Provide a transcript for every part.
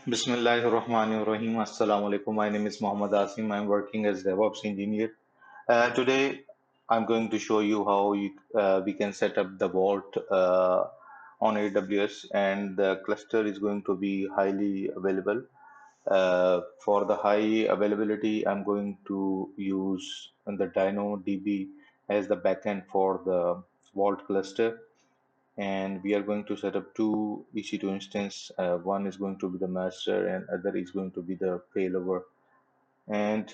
Bismillahirrahmanirrahim. Assalamu alaikum. My name is Mohammad Asim. I'm working as DevOps engineer. Today, I'm going to show you how we can set up the vault on AWS, and the cluster is going to be highly available. For the high availability, I'm going to use the DynamoDB as the backend for the vault cluster, and we are going to set up two EC2 instance. One is going to be the master and other is going to be the failover. And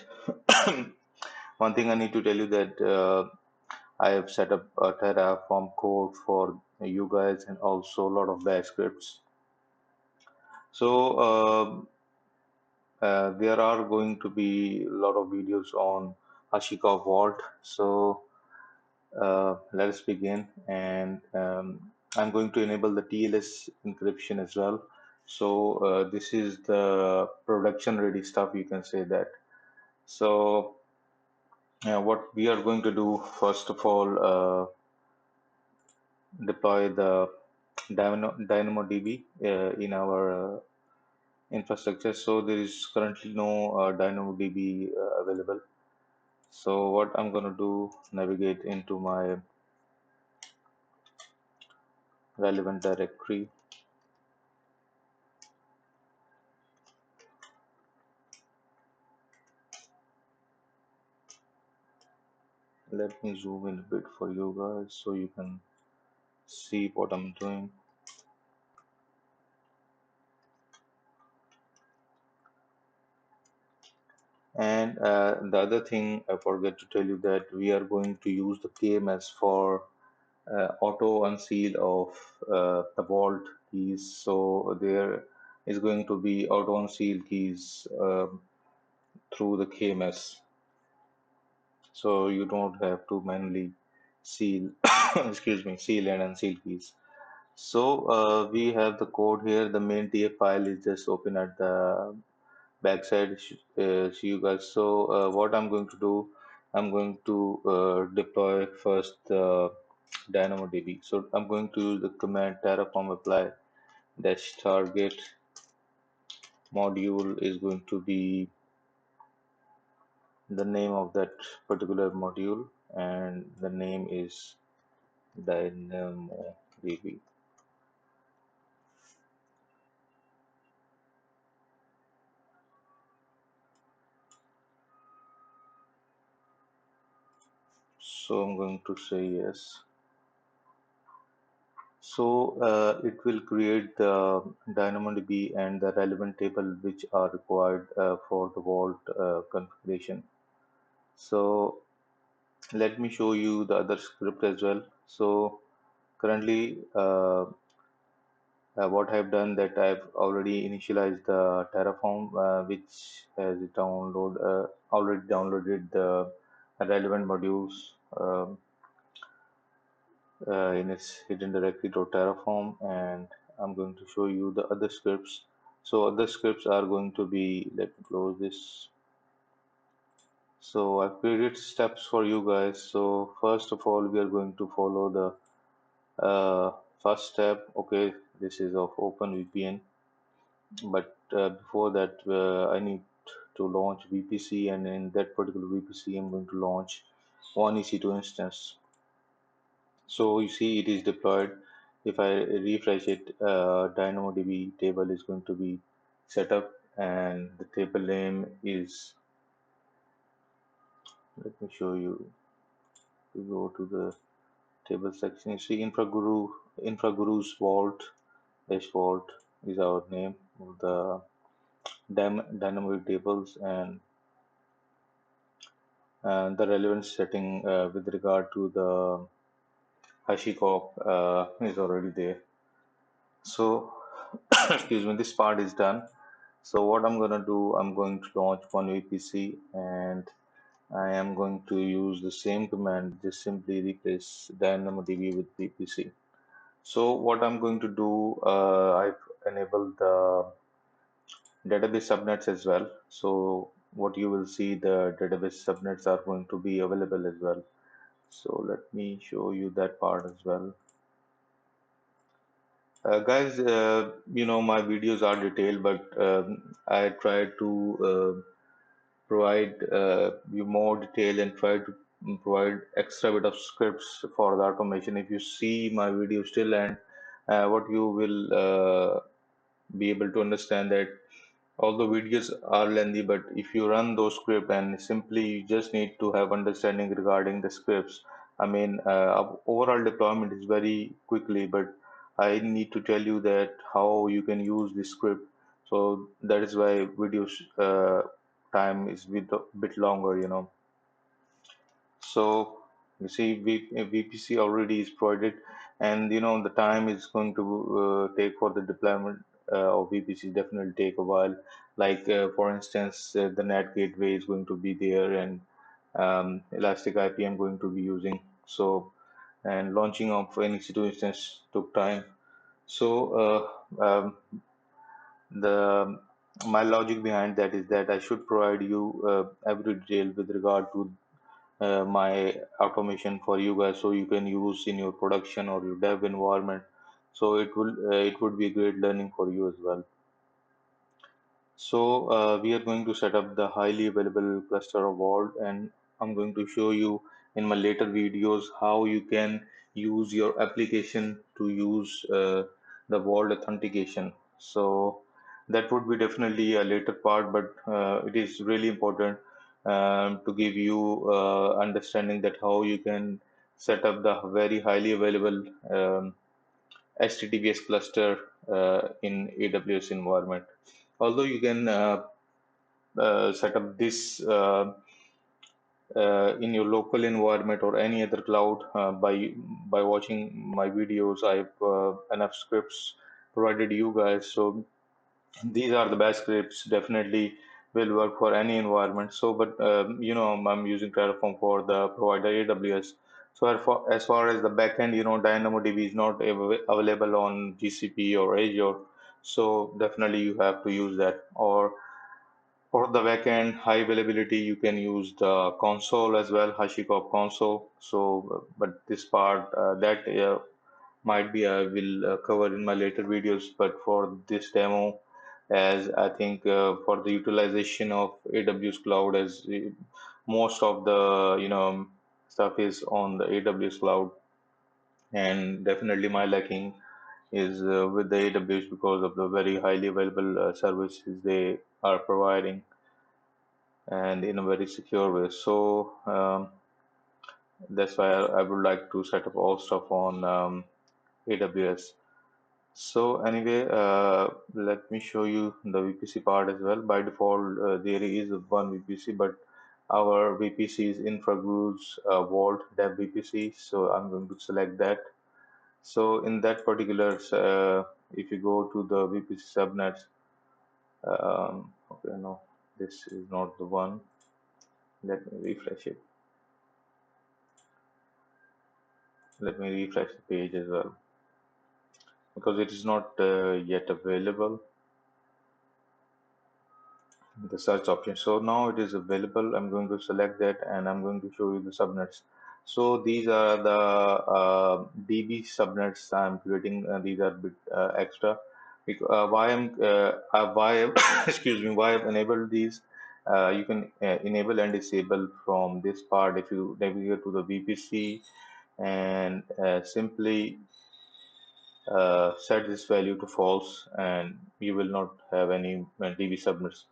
one thing I need to tell you that I have set up a Terraform code for you guys and also a lot of bash scripts. So there are going to be a lot of videos on HashiCorp Vault. So let us begin, and I'm going to enable the TLS encryption as well. So this is the production ready stuff, you can say that. So what we are going to do, first of all, deploy the DynamoDB in our infrastructure. So there is currently no DynamoDB available. So what I'm going to do, navigate into my relevant directory. Let me zoom in a bit for you guys so you can see what I'm doing. And the other thing I forgot to tell you that we are going to use the KMS for auto unseal of the vault keys. So there is going to be auto unseal keys through the KMS. So you don't have to manually seal, excuse me, seal and unseal keys. So we have the code here. The main TF file is just open at the backside. See you guys. So what I'm going to do, I'm going to deploy first the DynamoDB. So I'm going to use the command Terraform apply dash target module is going to be the name of that particular module, and the name is DynamoDB. So I'm going to say yes. So it will create the DynamoDB and the relevant table which are required for the vault configuration. So let me show you the other script as well. So currently, what I've done that I've already initialized the Terraform, which has already downloaded the relevant modules um, in its hidden directory to Terraform, and I'm going to show you the other scripts. So other scripts are going to be, let me close this. So I've created steps for you guys. So first of all, we are going to follow the first step. Okay, this is of OpenVPN, but before that, I need to launch VPC, and in that particular VPC, I'm going to launch one EC2 instance. So you see it is deployed. If I refresh it, DynamoDB table is going to be set up, and the table name is, let me show you. We go to the table section. You see InfraGuru's Vault, Dash Vault is our name of the DynamoDB tables, and the relevant setting with regard to the HashiCorp is already there. So, excuse me, this part is done. So what I'm gonna do, I'm going to launch one VPC, and I am going to use the same command, just simply replace DynamoDB with VPC. So what I'm going to do, I've enabled the database subnets as well. So what you will see, the database subnets are going to be available as well. So let me show you that part as well. Guys, my videos are detailed, but I try to provide you more detail and try to provide extra bit of scripts for the automation. If you see my video still end, what you will be able to understand that although videos are lengthy, but if you run those scripts and simply you just need to have understanding regarding the scripts. I mean, overall deployment is very quickly, but I need to tell you that how you can use this script. So that is why videos time is bit longer. So you see, VPC already is provided, and the time is going to take for the deployment of VPC definitely take a while. Like for instance, the NAT gateway is going to be there, and Elastic IP I'm going to be using. So and launching of any EC2 instance took time. So the my logic behind that is that I should provide you every detail with regard to my automation for you guys so you can use in your production or your dev environment. So it would be a great learning for you as well. So we are going to set up the highly available cluster of Vault, and I'm going to show you in my later videos how you can use your application to use the Vault authentication. So that would be definitely a later part, but it is really important to give you understanding that how you can set up the very highly available HTTPS cluster in AWS environment. Although you can set up this in your local environment or any other cloud by watching my videos. I've enough scripts provided you guys, so these are the best scripts. Definitely will work for any environment. So, but I'm using Terraform for the provider AWS. So as far as the backend, DynamoDB is not available on GCP or Azure. So definitely you have to use that. Or for the backend high availability, you can use the console as well, HashiCorp console. So, but this part that might be I will cover in my later videos. But for this demo, as I think for the utilization of AWS cloud, as most of the stuff is on the AWS cloud, and definitely my lacking is with the AWS because of the very highly available services they are providing and in a very secure way. So that's why I would like to set up all stuff on AWS. So anyway, let me show you the VPC part as well. By default, there is one VPC, but our VPC is Infragru's Vault Dev VPC. So I'm going to select that. So in that particular, if you go to the VPC subnets, okay, no, this is not the one. Let me refresh it. Let me refresh the page as well because it is not yet available, the search option. So now it is available. I'm going to select that and I'm going to show you the subnets. So these are the DB subnets I'm creating. These are a bit extra. Why excuse me, why I've enabled these. You can enable and disable from this part if you navigate to the VPC and simply set this value to false, and you will not have any DB subnets.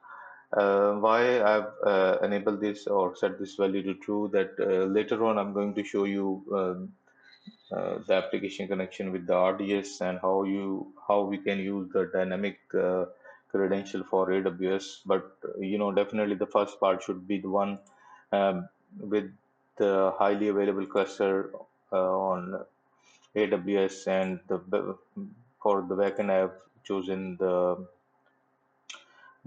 Why I've enabled this or set this value to true, that later on I'm going to show you the application connection with the RDS and how we can use the dynamic credential for AWS. But definitely the first part should be the one with the highly available cluster on AWS, and for the backend I have chosen the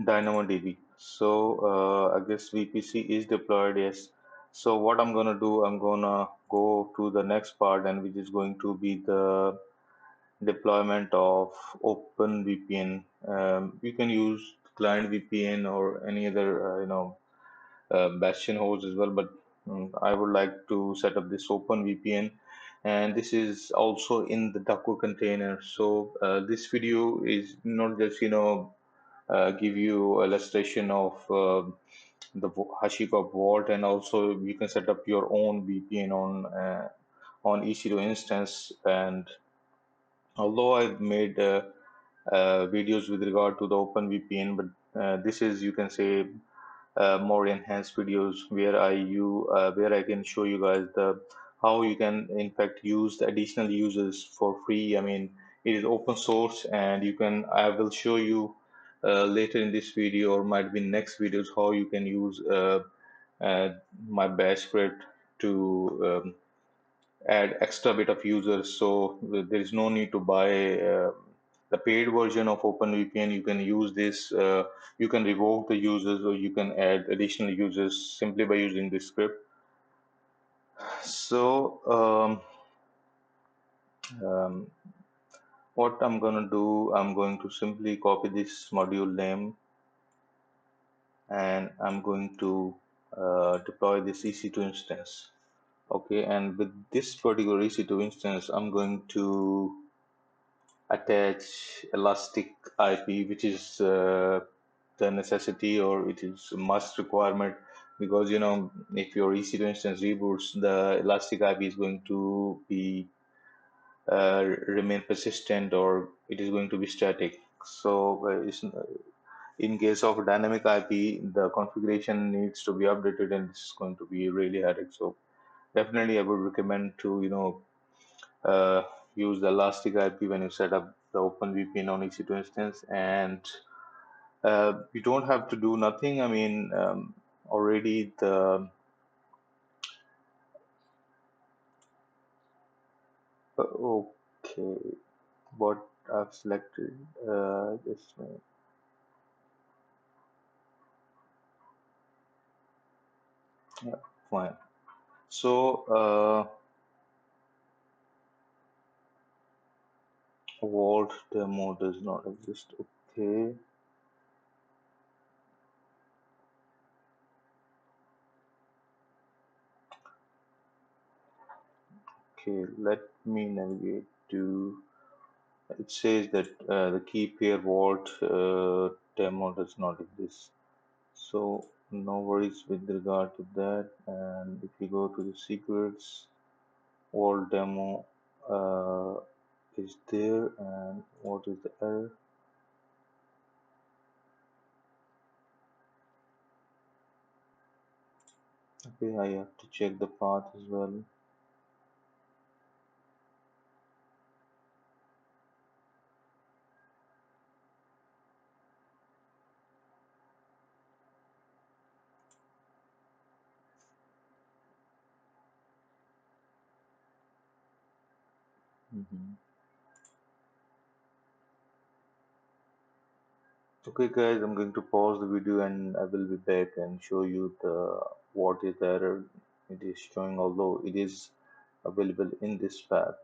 DynamoDB. So I guess VPC is deployed, yes. So what I'm gonna do, I'm gonna go to the next part, and which is going to be the deployment of Openvpn. You can use client VPN or any other bastion host as well, but I would like to set up this Openvpn. and this is also in the Docker container. So this video is not just give you illustration of the HashiCorp Vault, and also you can set up your own VPN on EC2 instance. And although I've made videos with regard to the OpenVPN, but this is, you can say, more enhanced videos where I can show you guys the how you can in fact use the additional users for free. I mean, it is open source, and I will show you later in this video, or might be next videos, how you can use uh, my bash script to add extra bit of users. So there is no need to buy the paid version of OpenVPN. You can use this. You can revoke the users, or you can add additional users simply by using this script. So um, what I'm gonna do, I'm going to simply copy this module name, and I'm going to deploy this EC2 instance. Okay, and with this particular EC2 instance, I'm going to attach elastic IP, which is the necessity, or it is a must requirement, because if your EC2 instance reboots, the elastic IP is going to be remain persistent, or it is going to be static. So in case of dynamic IP, the configuration needs to be updated, and this is going to be really headache. So definitely, I would recommend to uh, use the elastic IP when you set up the OpenVPN on EC2 instance, and you don't have to do nothing. I mean, already the okay, what I've selected, just a minute. Yeah, fine. So Vault demo does not exist. Okay, okay. Let me navigate to. It says that the key pair Vault demo does not exist. So no worries with regard to that. And if you go to the secrets, all demo is there. And what is the error? Okay, I have to check the path as well. Mhm. Okay, guys, I'm going to pause the video, and I will be back and show you the what is the error it is showing, although it is available in this path.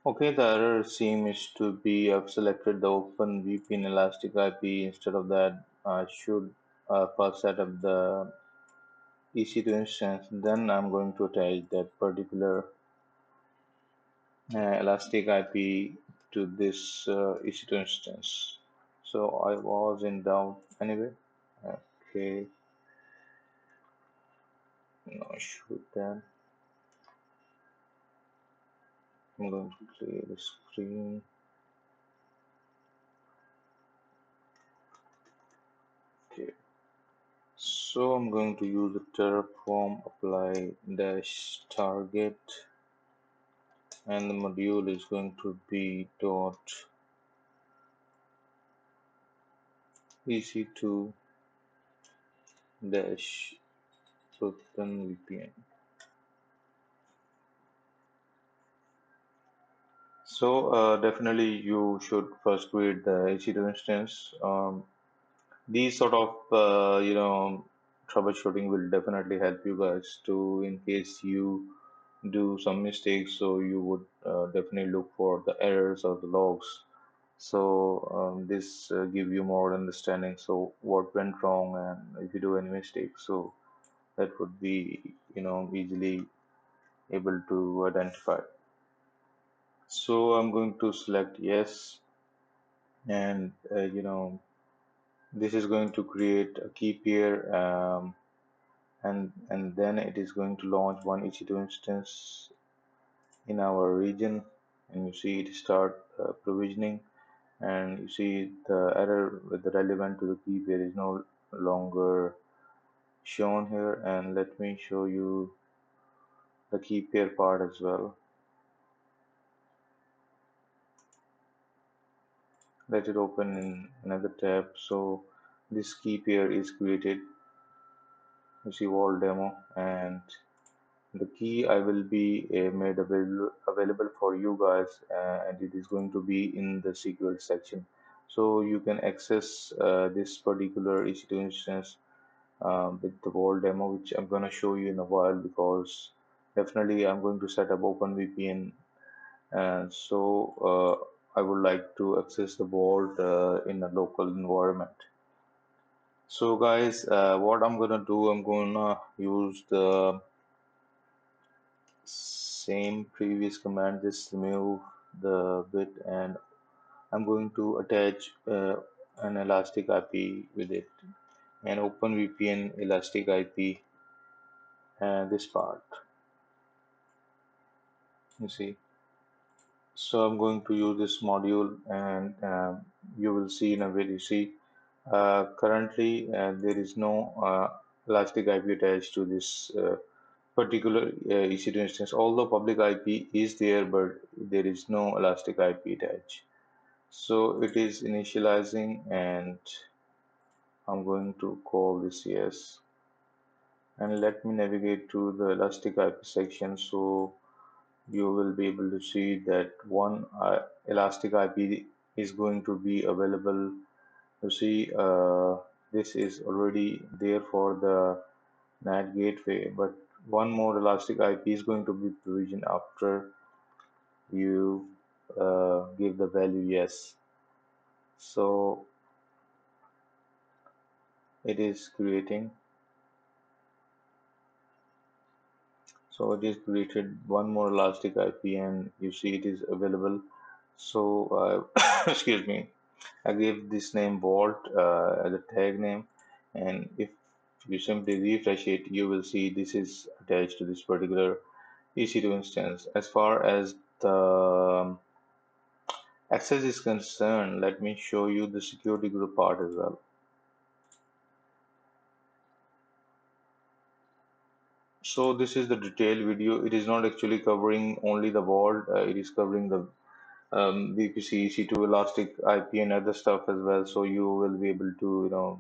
Okay, the error seems to be I've selected the Open VPN Elastic IP. Instead of that, I should first set up the EC2 instance. Then I'm going to attach that particular Elastic IP to this EC2 instance. So I was in doubt anyway. Okay, no issue with that. I'm going to clear the screen. Okay. So I'm going to use the Terraform apply dash target, and the module is going to be dot ec2 dash openvpn. So definitely you should first create the ec2 instance. These sort of troubleshooting will definitely help you guys to, in case you do some mistakes, so you would definitely look for the errors or the logs. So this give you more understanding. So what went wrong, and if you do any mistake. So that would be, easily able to identify. So I'm going to select yes, and this is going to create a key pair, and then it is going to launch one EC2 instance in our region, and you see it start provisioning, and you see the error with the relevant to the key pair is no longer shown here. And let me show you the key pair part as well. Let it open in another tab. So this key pair is created. You see Vault demo, and the key I will be made available for you guys, and it is going to be in the SQL section. So you can access this particular EC2 instance with the Vault demo, which I'm going to show you in a while, because definitely I'm going to set up Openvpn, and so I would like to access the Vault in a local environment. So guys, what I'm gonna do, I'm gonna use the same previous command, just remove the bit, and I'm going to attach an elastic IP with it, and OpenVPN elastic IP, this part, you see. So I'm going to use this module, and you will see in a bit. You see, currently there is no elastic IP attached to this particular EC2 instance. Although public IP is there, but there is no elastic IP attached. So it is initializing, and I'm going to call this yes. And let me navigate to the elastic IP section, so you will be able to see that one elastic IP is going to be available. You see, this is already there for the NAT gateway, but one more elastic IP is going to be provisioned after you give the value yes. So it is creating. So it is created one more elastic IP, and you see it is available. So excuse me, I gave this name Vault as a tag name, and if you simply refresh it, you will see this is attached to this particular EC2 instance. As far as the access is concerned, let me show you the security group part as well. So this is the detailed video. It is not actually covering only the Vault. It is covering the VPC, EC2, Elastic IP, and other stuff as well. So you will be able to,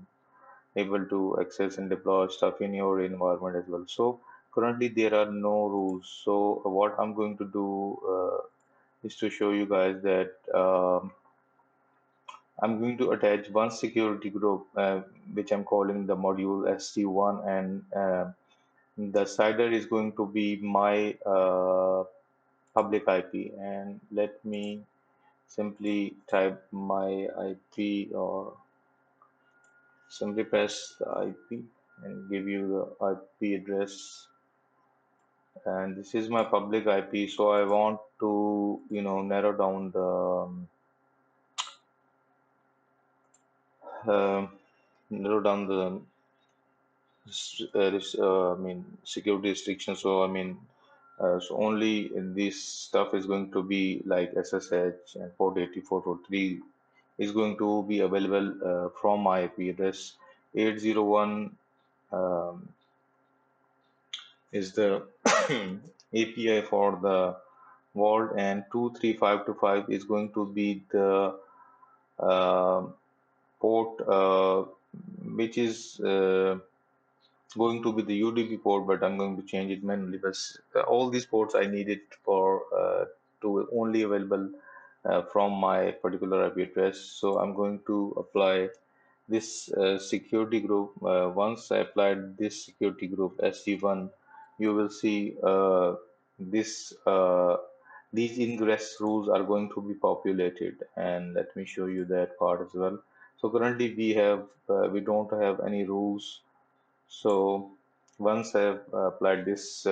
able to access and deploy stuff in your environment as well. So currently there are no rules. So what I'm going to do is to show you guys that I'm going to attach one security group, which I'm calling the module SC1, and the CIDR is going to be my public IP. And let me simply type my IP, or simply press the IP and give you the IP address. And this is my public IP, so I want to, narrow down the uh, narrow down the I mean security restrictions. So I mean, so only this stuff is going to be like SSH and 484.43 is going to be available from my IP address. 801 um, is the API for the Vault, and 23525 is going to be the uh, port, which is going to be the UDP port, but I'm going to change it manually. But all these ports I need it for to only available from my particular IP address. So I'm going to apply this security group. Once I applied this security group SG1, you will see this these ingress rules are going to be populated, and let me show you that part as well. So currently we don't have any rules. So once I've applied this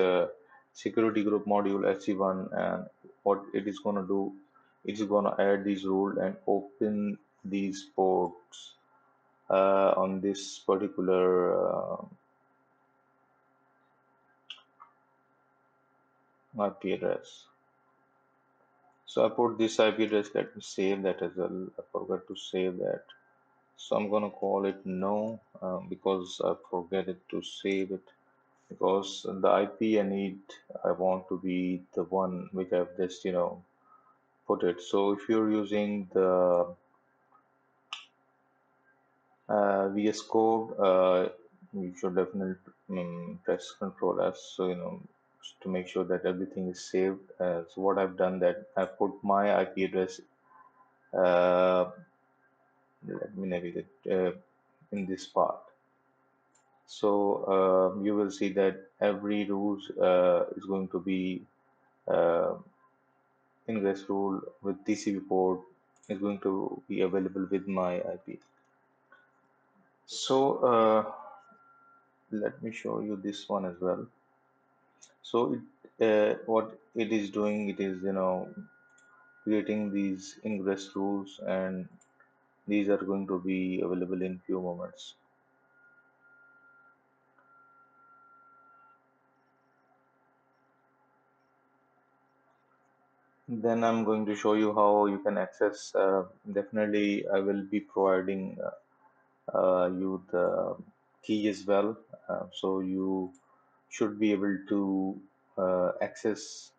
security group module SC1, and what it is going to do, it is going to add these rules and open these ports on this particular IP address. So I put this IP address. Let me save that as well. I forgot to save that. So I'm gonna call it no because I forget it to save it, because the IP I need, I want to be the one which I've just put it. So if you're using the VS Code, you should definitely press Control S. So to make sure that everything is saved. So what I've done, that I've put my IP address. Let me navigate in this part. So you will see that every rules is going to be uh, ingress rule with TCP port is going to be available with my IP. So let me show you this one as well. So what it is doing, it is creating these ingress rules, and these are going to be available in few moments. Then I'm going to show you how you can access. Definitely, I will be providing you the key as well, so you should be able to access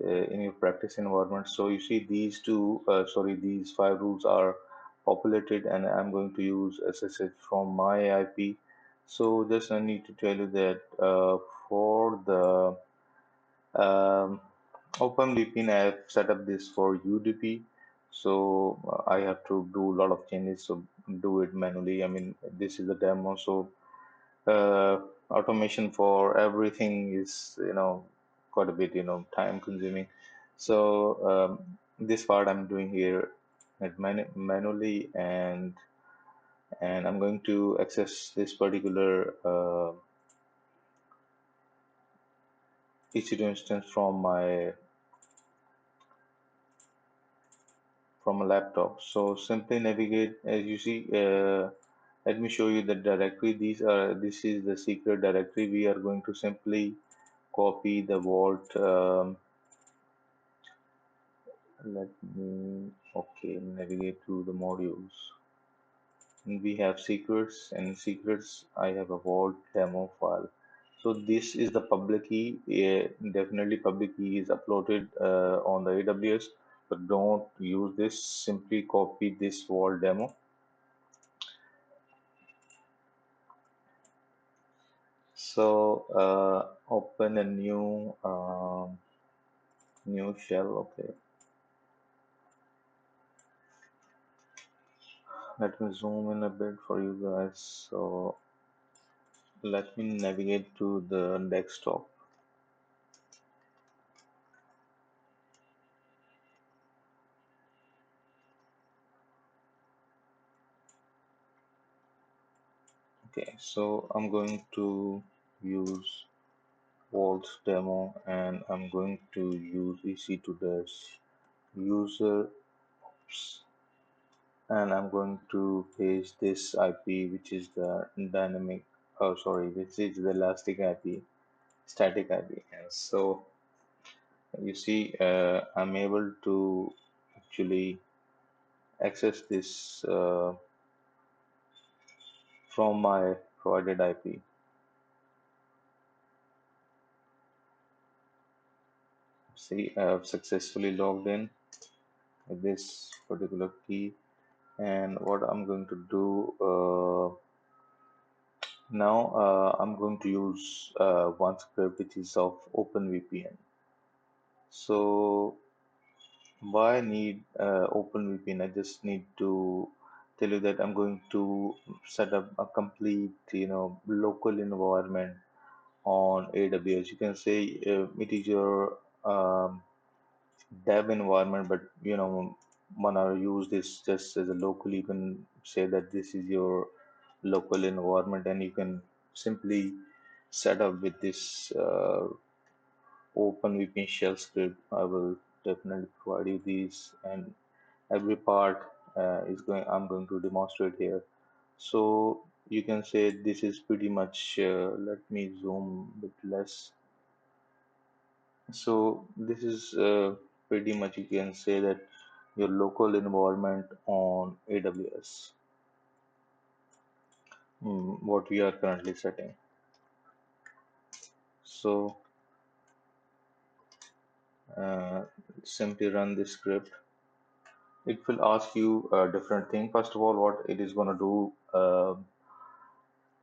in your practice environment. So you see these these five rules are populated, and I'm going to use SSH from my IP. So just I need to tell you that for the OpenVPN, I have set up this for UDP. So I have to do a lot of changes, so do it manually. I mean, this is a demo, so uh, automation for everything is quite a bit time consuming. So this part I'm doing here at manually, and I'm going to access this particular EC2 instance from a laptop. So simply navigate, as you see. Let me show you the directory. This is the secret directory. We are going to simply copy the vault. Let me, okay, navigate to the modules. And we have secrets, and secrets, I have a vault demo file. So this is the public key. Definitely public key is uploaded on the AWS, but don't use this. Simply copy this vault demo. So open a new shell. Okay, let me zoom in a bit for you guys. So let me navigate to the desktop. Okay, so I'm going to use Vault demo, and I'm going to use EC2 dash user, and I'm going to paste this IP, which is the dynamic, oh sorry, which is the elastic IP, static IP. And so you see, I'm able to actually access this from my provided IP. See, I have successfully logged in with this particular key. And what I'm going to do now, I'm going to use one script which is of OpenVPN. So why I need OpenVPN? I just need to tell you that I'm going to set up a complete, local environment on AWS. You can say it is your dev environment, but wanna use this just as a local. You can say that this is your local environment, and you can simply set up with this Openvpn shell script. I will definitely provide you these, and every part I'm going to demonstrate here. So you can say this is pretty much, let me zoom a bit less. So this is pretty much, you can say that your local environment on AWS, what we are currently setting. So uh, simply run this script. It will ask you a different thing. First of all, what it is going to do,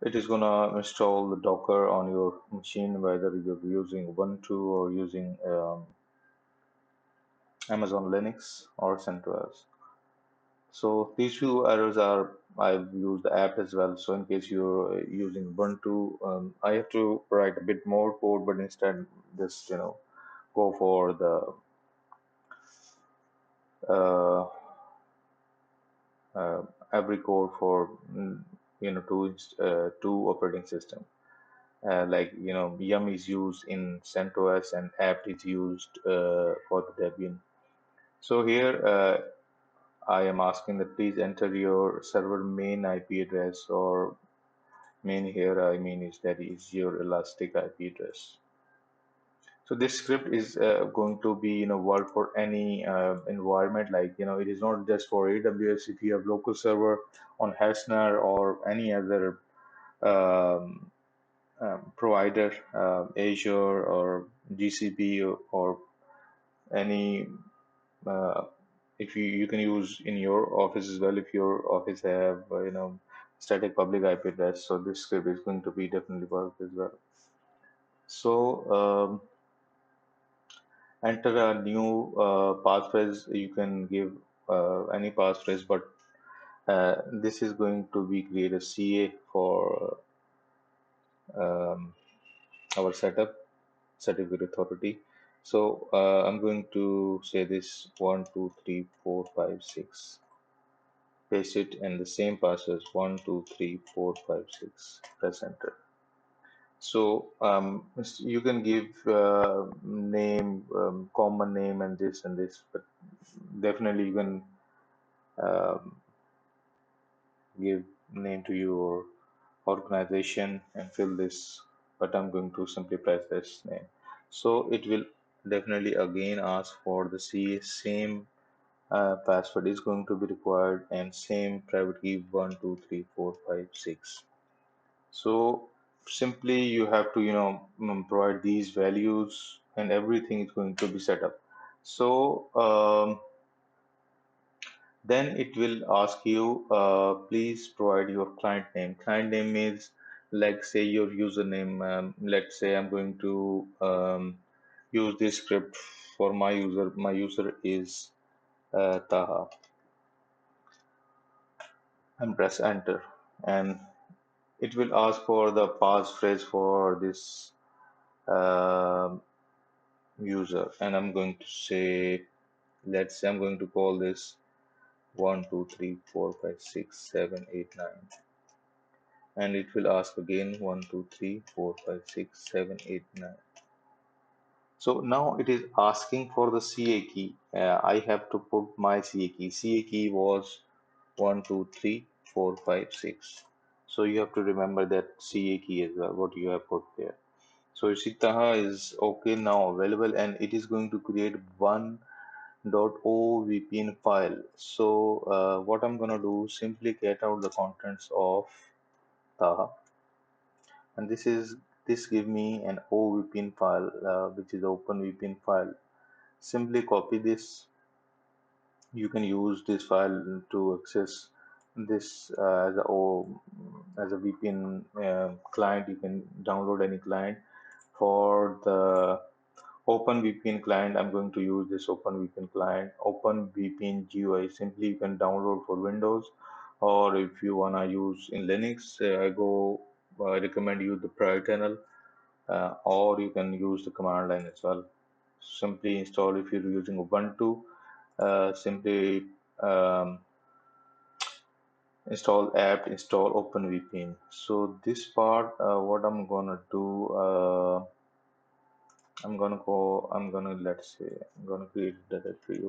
it is going to install the Docker on your machine, whether you're using Ubuntu or using Amazon Linux or CentOS. So these few errors are, I've used the app as well. So in case you're using Ubuntu, I have to write a bit more code, but instead just go for the uh, uh, every code for two operating system. Like Yum is used in CentOS and apt is used for the Debian. So here I am asking that please enter your server main IP address, or main here I mean is that is your elastic IP address. So this script is going to be work for any environment, like it is not just for AWS. If you have local server on Hasna or any other um, provider, Azure or GCP, or any uh, if you can use in your office as well, if your office have static public IP address, so this script is going to be definitely work as well. So enter a new passphrase. You can give any passphrase, but this is going to be create a CA for um, our setup, certificate authority. So I'm going to say this 1234566. Paste it and the same password 1234566. Press enter. So you can give name, common name, and this, but definitely you can um, give name to your organization and fill this. But I'm going to simply press this name. So it will definitely again ask for the same password is going to be required, and same private key 1234566. So simply you have to provide these values, and everything is going to be set up. So then it will ask you, please provide your client name. Client name is, like, say your username. Let's say I'm going to use this script for my user. My user is Taha, and press enter. And it will ask for the passphrase for this um user, and I'm going to say, let's say I'm going to call this 123456789, and it will ask again 123456789. So now it is asking for the CA key. I have to put my CA key. CA key was 1234566. So you have to remember that CA key as well, what you have put there. So Shitaha is okay now available, and it is going to create one .ovpn file. So what I'm gonna do, simply get out the contents of Taha, and this give me an ovpn file, which is OpenVPN file. Simply copy this. You can use this file to access this as a VPN client. You can download any client. For the OpenVPN client, I'm going to use this OpenVPN client, OpenVPN GUI. Simply you can download for Windows, or if you wanna use in Linux, I recommend you the Private Tunnel, or you can use the command line as well. Simply install if you're using Ubuntu. Simply um, install apt, install OpenVPN. So this part, what I'm gonna do, let's say, I'm gonna create a directory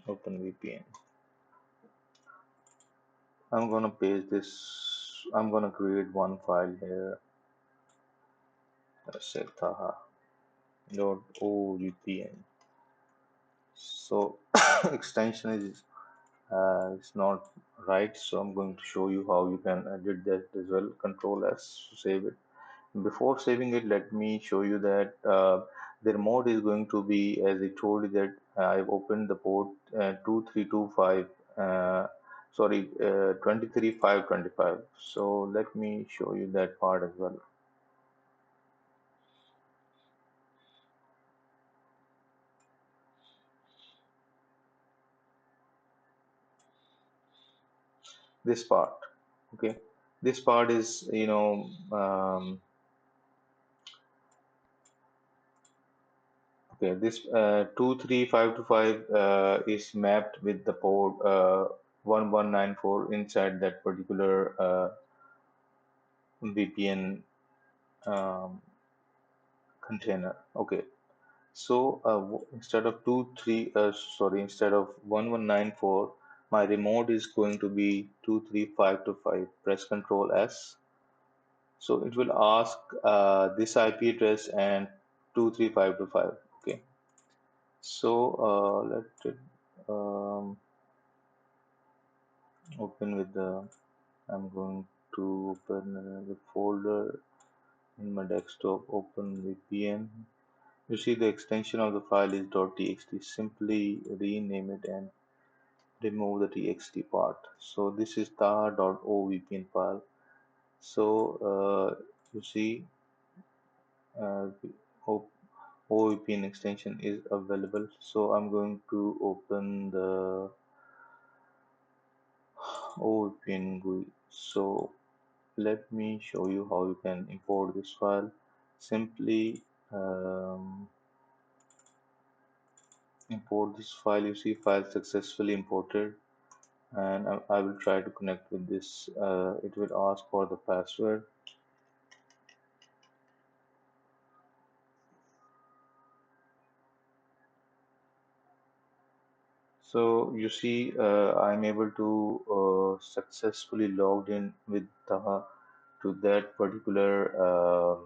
OpenVPN. I'm gonna paste this, I'm gonna create one file here, let's say taha.ovpn. So extension is it's not right, so I'm going to show you how you can edit that as well. Control S to save it. Before saving it, let me show you that the remote is going to be, as I told you, that I've opened the port 2325, 23525. So let me show you that part as well. This part, okay. This part is, okay, this 23525 is mapped with the port 1194 inside that particular VPN um, container. Okay, so instead of 1194, my remote is going to be 23525. Press Control S. So it will ask this IP address and 23525. Okay, so let it open with the. I'm going to open another folder in my desktop. Open VPN. You see the extension of the file is .txt. Simply rename it and remove the txt part. So this is tar.ovpn file. So you see uh, OVPN extension is available. So I'm going to open the OVPN GUI. So let me show you how you can import this file. Simply import this file. You see file successfully imported, and I will try to connect with this. It will ask for the password. So you see I'm able to successfully logged in with to that particular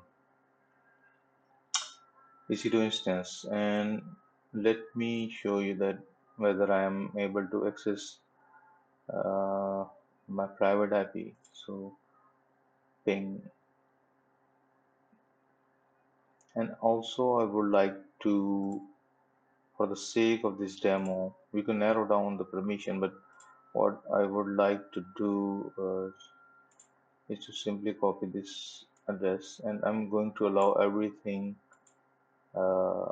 EC2 instance, and let me show you that whether I am able to access uh, my private IP. So ping, and also I would like to, for the sake of this demo, we can narrow down the permission, but what I would like to do is to simply copy this address, and I'm going to allow everything uh,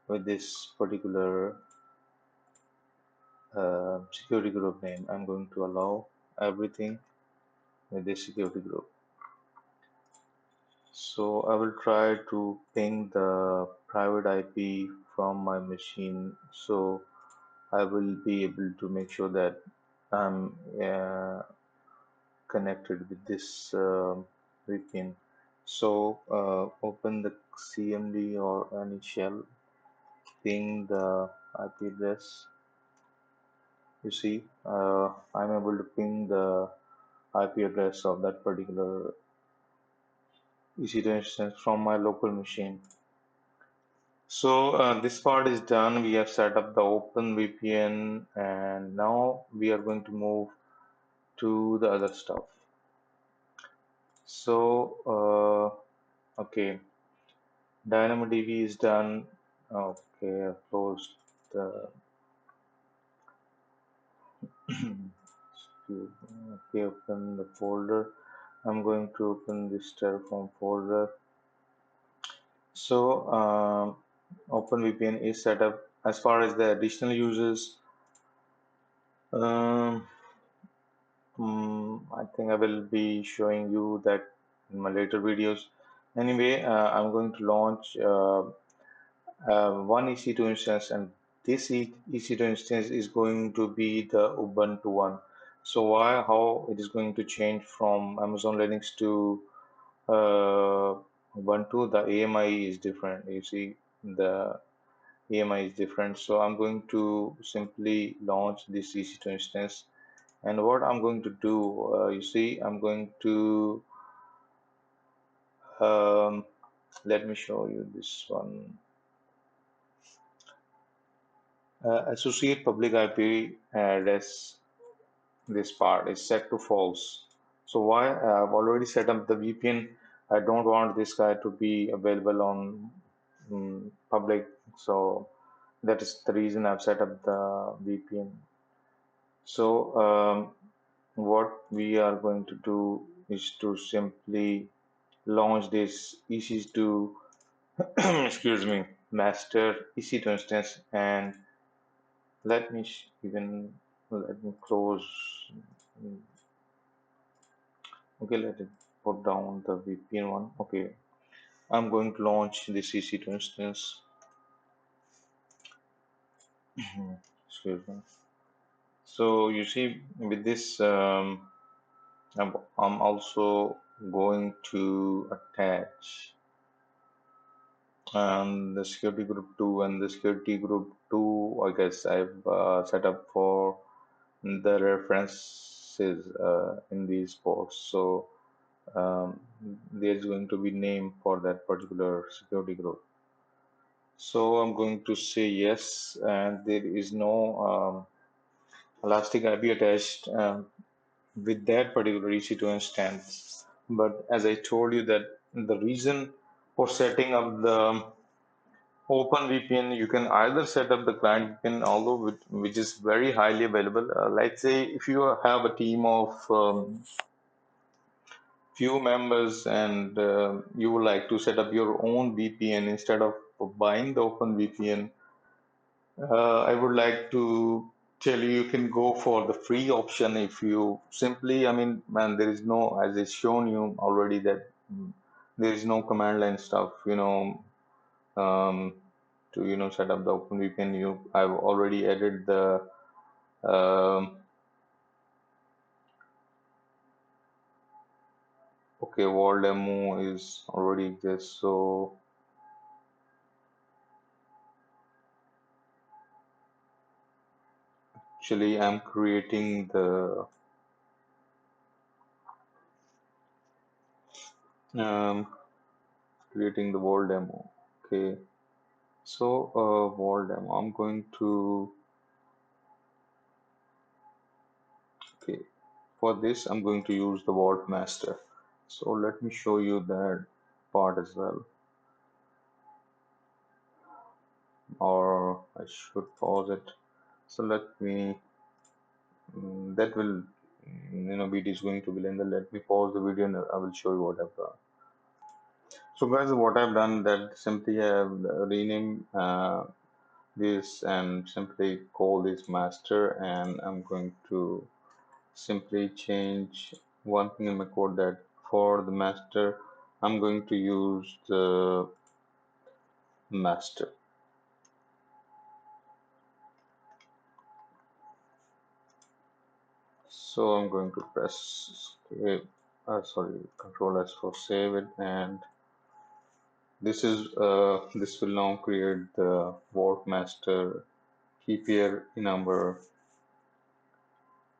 with this particular security group name. I'm going to allow everything with this security group. So I will try to ping the private IP from my machine, so I will be able to make sure that I'm connected with this VPN. So open the CMD or any shell, ping the IP address. You see, I'm able to ping the IP address of that particular EC2 instance from my local machine. So this part is done. We have set up the OpenVPN, and now we are going to move to the other stuff. So okay, DynamoDB is done. Okay, I've closed the okay, open the folder. I'm going to open this Terraform folder. So OpenVPN is set up. As far as the additional users, um, I think I will be showing you that in my later videos. Anyway, I'm going to launch one EC2 instance, and this EC2 instance is going to be the Ubuntu one. So why, how it is going to change from Amazon Linux to Ubuntu? The AMI is different. You see, the AMI is different. So I'm going to simply launch this EC2 instance. And what I'm going to do, you see, I'm going to um, let me show you this one. Associate public IP address, this part is set to false. So why? I've already set up the VPN. I don't want this guy to be available on public. So that is the reason I've set up the VPN. So what we are going to do is to simply launch this EC2 excuse me, master EC2 instance, and let me even let me close. Okay, let it put down the VPN one. Okay, I'm going to launch this EC2 instance. Excuse me. So you see, with this, I'm also going to attach the security group 2, and the security group 2, I guess I've set up for the references in these ports. So um, there's going to be name for that particular security group. So I'm going to say yes, and there is no elastic IP attached with that particular EC2 instance. But as I told you that the reason for setting up the OpenVPN, you can either set up the client VPN, although which is very highly available. Let's say if you have a team of few members and you would like to set up your own VPN instead of buying the OpenVPN, I would like to tell you, you can go for the free option if you simply, I mean, man, there is no, as it's shown you already that there is no command line stuff, um, to, set up the OpenVPN. I've already added the, um, okay, wall demo is already exists. So actually I'm creating um, the wall demo. Okay. So, wall demo, I'm going to, okay, for this, I'm going to use the Vault Master. So let me show you that part as well. Or I should pause it. So let me, that will, video is going to be in the, let me pause the video and I will show you what I've done. So guys, what I've done that simply have renamed this and simply call this master, and I'm going to simply change one thing in my code, that for the master I'm going to use the master. So I'm going to press Control S for save it, and this will now create the Vault Master key pair in our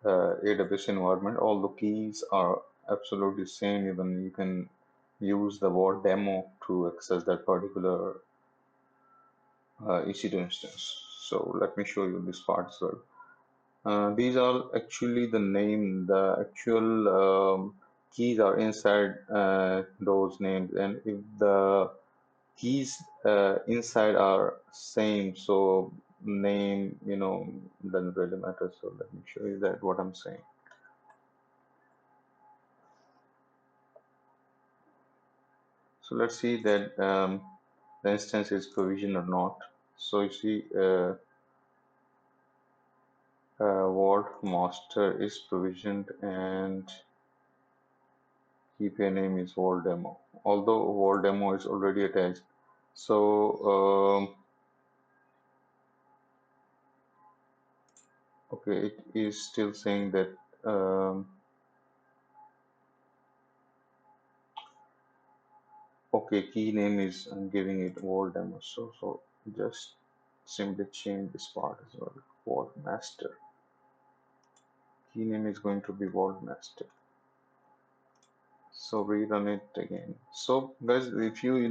AWS environment. All the keys are absolutely same. Even you can use the Vault demo to access that particular EC2 instance. So let me show you this part as well. These are actually the name, the actual keys are inside those names, and if the keys inside are same, so name, doesn't really matter. So let me show you that what I'm saying. So let's see that the instance is provisioned or not. So you see Vault master is provisioned and keep your name is Vault demo. Although Vault demo is already attached. So Okay, it is still saying that okay, key name is I'm giving it Vault Demo. So just simply change this part as well. Vault Master. Key name is going to be Vault Master. So rerun it again. So guys, if you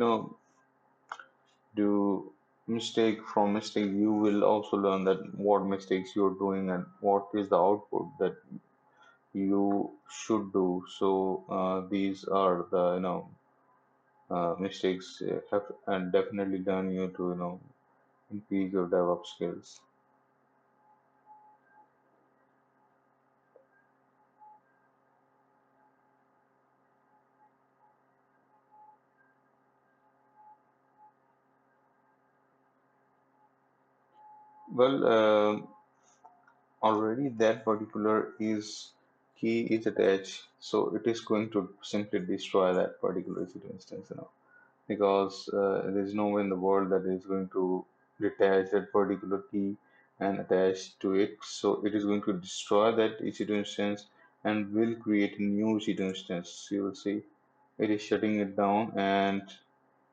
do mistake, you will also learn that what mistakes you're doing and what is the output that you should do. So these are the mistakes have and definitely learn you to increase your DevOps skills. Well, already that particular is key is attached, so it is going to simply destroy that particular EC2 instance, because there is no way in the world that is going to detach that particular key and attach to it. So it is going to destroy that EC2 instance and will create a new EC2 instance. You will see it is shutting it down, and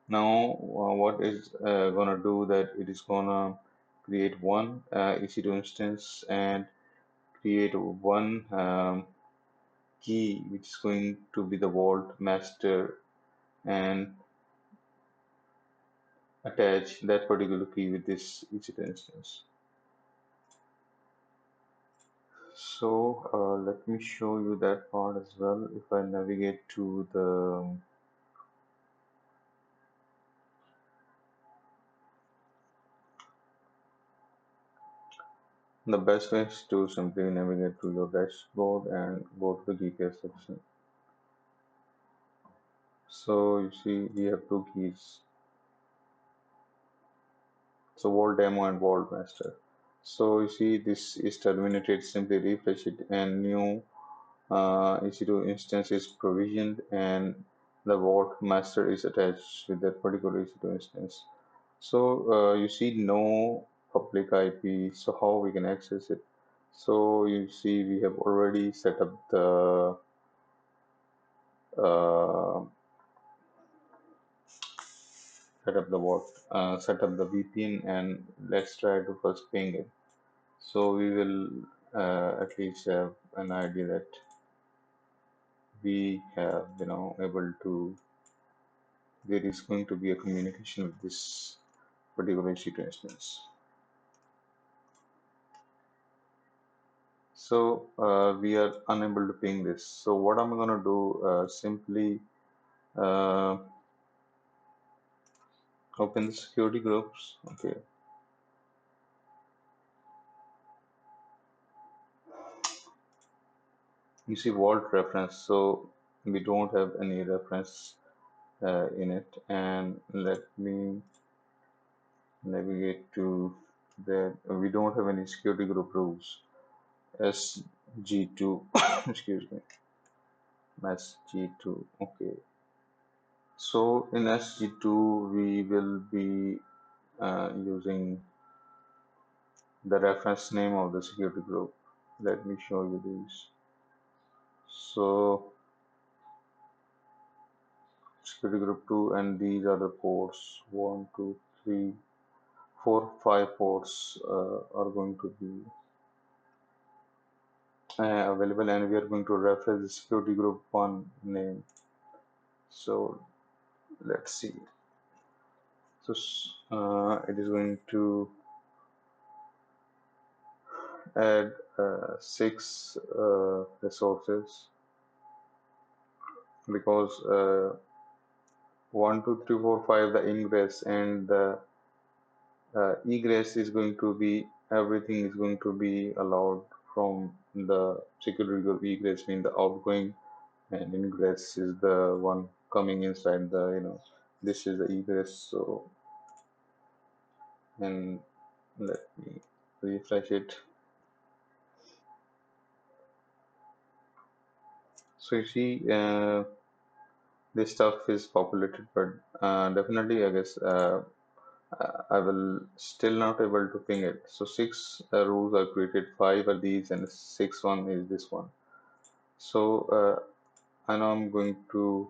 now what is gonna do that it is gonna create one EC2 instance and create one key which is going to be the vault master and attach that particular key with this each instance. So let me show you that part as well. If I navigate to the best way is to simply navigate to your dashboard and go to the GPS section. So you see we have two keys. So Vault Demo and Vault Master. So you see this is terminated. Simply refresh it and new EC2 instance is provisioned and the Vault Master is attached with that particular EC2 instance. So you see no public IP. So how we can access it? So you see we have already uh, set up the VPN, and let's try to first ping it. So we will at least have an idea that we have able to there is going to be a communication with this particular EC2 instance. So we are unable to ping this. So what I'm going to do simply uh, open the security groups. Okay, you see vault reference. So we don't have any reference in it, and let me navigate to that. We don't have any security group rules. SG2, excuse me, SG2. Okay, so in SG2 we will be using the reference name of the security group. Let me show you these. So security group 2, and these are the ports 1, 2, 3, 4, 5 ports are going to be available, and we are going to reference the security group 1 name. So let's see. So it is going to add 6 resources, because 1, 2, 3, 4, 5 the ingress, and the egress is going to be everything is going to be allowed from the security group. Egress means the outgoing, and ingress is the one coming inside the this is the egress. So and let me refresh it. So you see this stuff is populated, but definitely I guess I will still not able to ping it. So six rules are created, five are these, and six one is this one. So I know I'm going to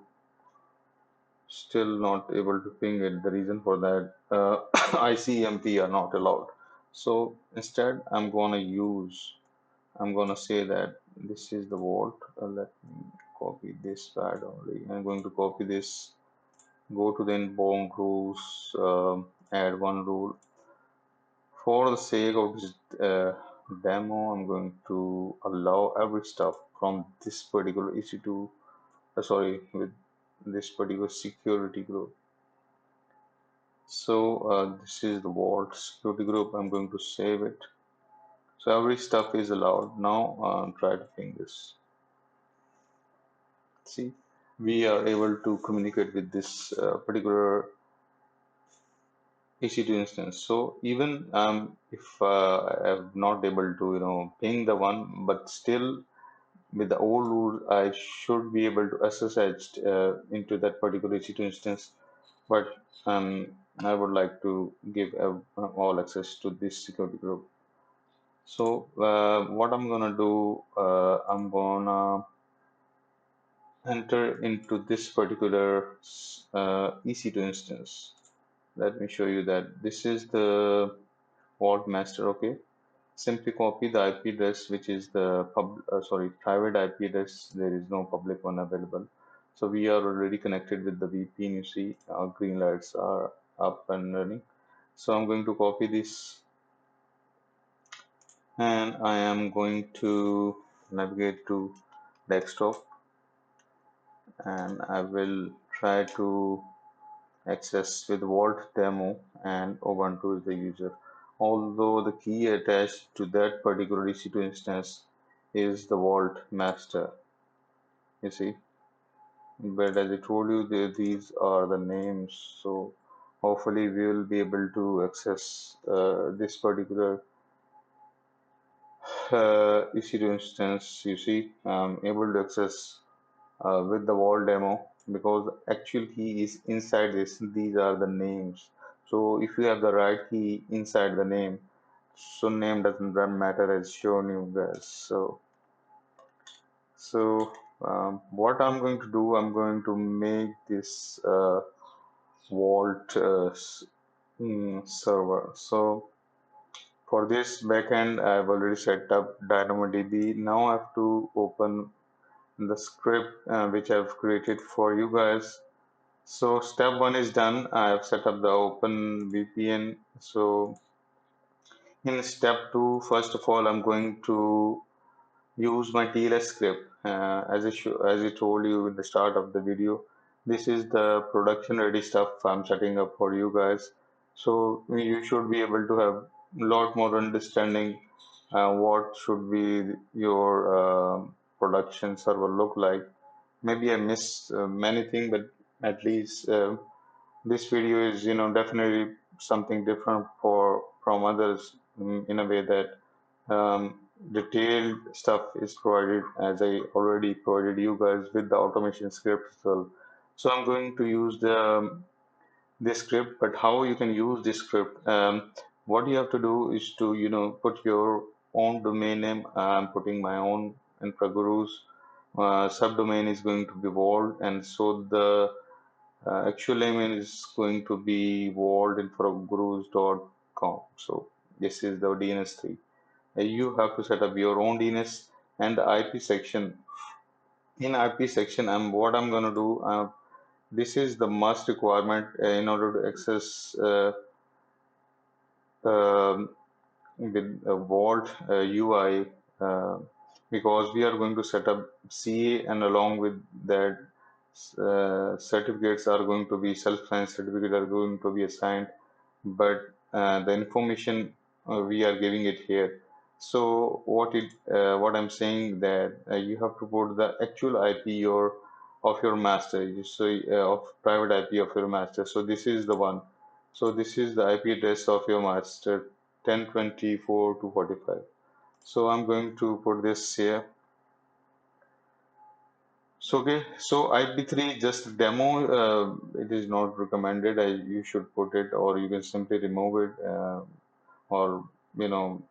still not able to ping it. The reason for that, ICMP are not allowed. So instead, I'm gonna say that this is the vault. Let me copy this pad only. I'm going to copy this. Go to the inbound rules. Add one rule. For the sake of this demo, I'm going to allow every stuff from this particular EC2. Sorry, with this particular security group. So this is the vault security group. I'm going to save it. So every stuff is allowed. Now try to ping this. See, we are able to communicate with this particular EC2 instance. So even if I'm not able to, ping the one, but still with the old rule, I should be able to SSH into that particular EC2 instance. But I would like to give all access to this security group. So what I'm gonna do, I'm gonna enter into this particular EC2 instance. Let me show you that this is the vault master. Okay, simply copy the IP address, which is the private IP address. There is no public one available. So we are already connected with the VPN. You see, our green lights are up and running. So I'm going to copy this, and I am going to navigate to desktop, and I will try to access with Vault demo, and Ubuntu is the user. Although the key attached to that particular EC2 instance is the Vault master, you see. But as I told you, these are the names. So hopefully we will be able to access this particular EC2 instance. You see, I'm able to access with the wall demo because the actual key is inside this. These are the names. So if you have the right key inside the name, so name doesn't matter as shown you guys. So what I'm going to do, I'm going to make this vault server. So for this backend, I've already set up DynamoDB. Now I have to open the script which I've created for you guys. So step one is done. I have set up the Openvpn. So in step two, first of all, I'm going to use my TLS script. As I told you in the start of the video, this is the production ready stuff I'm setting up for you guys. So you should be able to have a lot more understanding what should be your production server look like. Maybe I missed many things, but at least this video is, definitely something different from others in a way that um, detailed stuff is provided, as I already provided you guys with the automation script as well. So I'm going to use this script, but how you can use this script? What you have to do is to, put your own domain name. I'm putting my own infragurus. Subdomain is going to be vault, and so the actual name is going to be vaultinfogurus.com. So this is the DNS3. You have to set up your own DNS and the IP section. In IP section, what I'm going to do. This is the must requirement in order to access um with Vault UI, uh, because we are going to set up CA, and along with that, certificates are going to be self-signed certificates are going to be assigned, but the information we are giving it here. So what I'm saying that you have to put the actual IP of your master, so of private IP of your master. So this is the one. So this is the IP address of your master, 1024 to 45. So I'm going to put this here. So okay, so IP3 just demo. It is not recommended. You should put it, or you can simply remove it, or you know,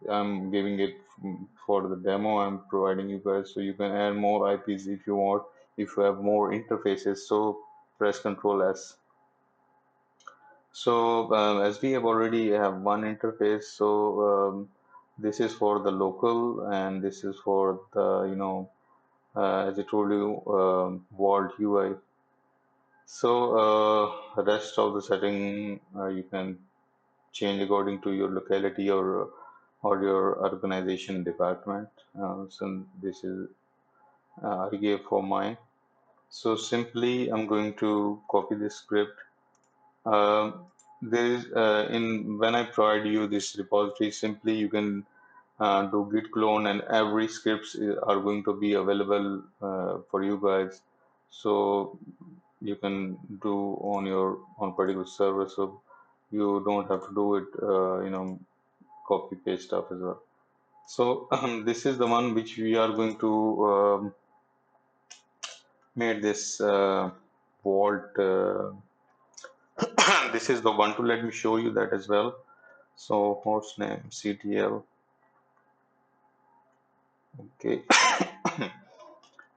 I'm giving it for the demo. I'm providing you guys, so you can add more IPs if you want. If you have more interfaces, so press Control S. So as we have already have one interface, so this is for the local, and this is for the as I told you, Vault UI. So rest of the setting you can change according to your locality or your organization department. So this is I gave for mine. So simply I'm going to copy this script. Um, there is in when I provide you this repository, simply you can do git clone, and every scripts are going to be available for you guys. So you can do on your on particular server, so you don't have to do it copy paste stuff as well. So this is the one which we are going to made this vault. This is the one to let me show you that as well. So host name CTL. Okay.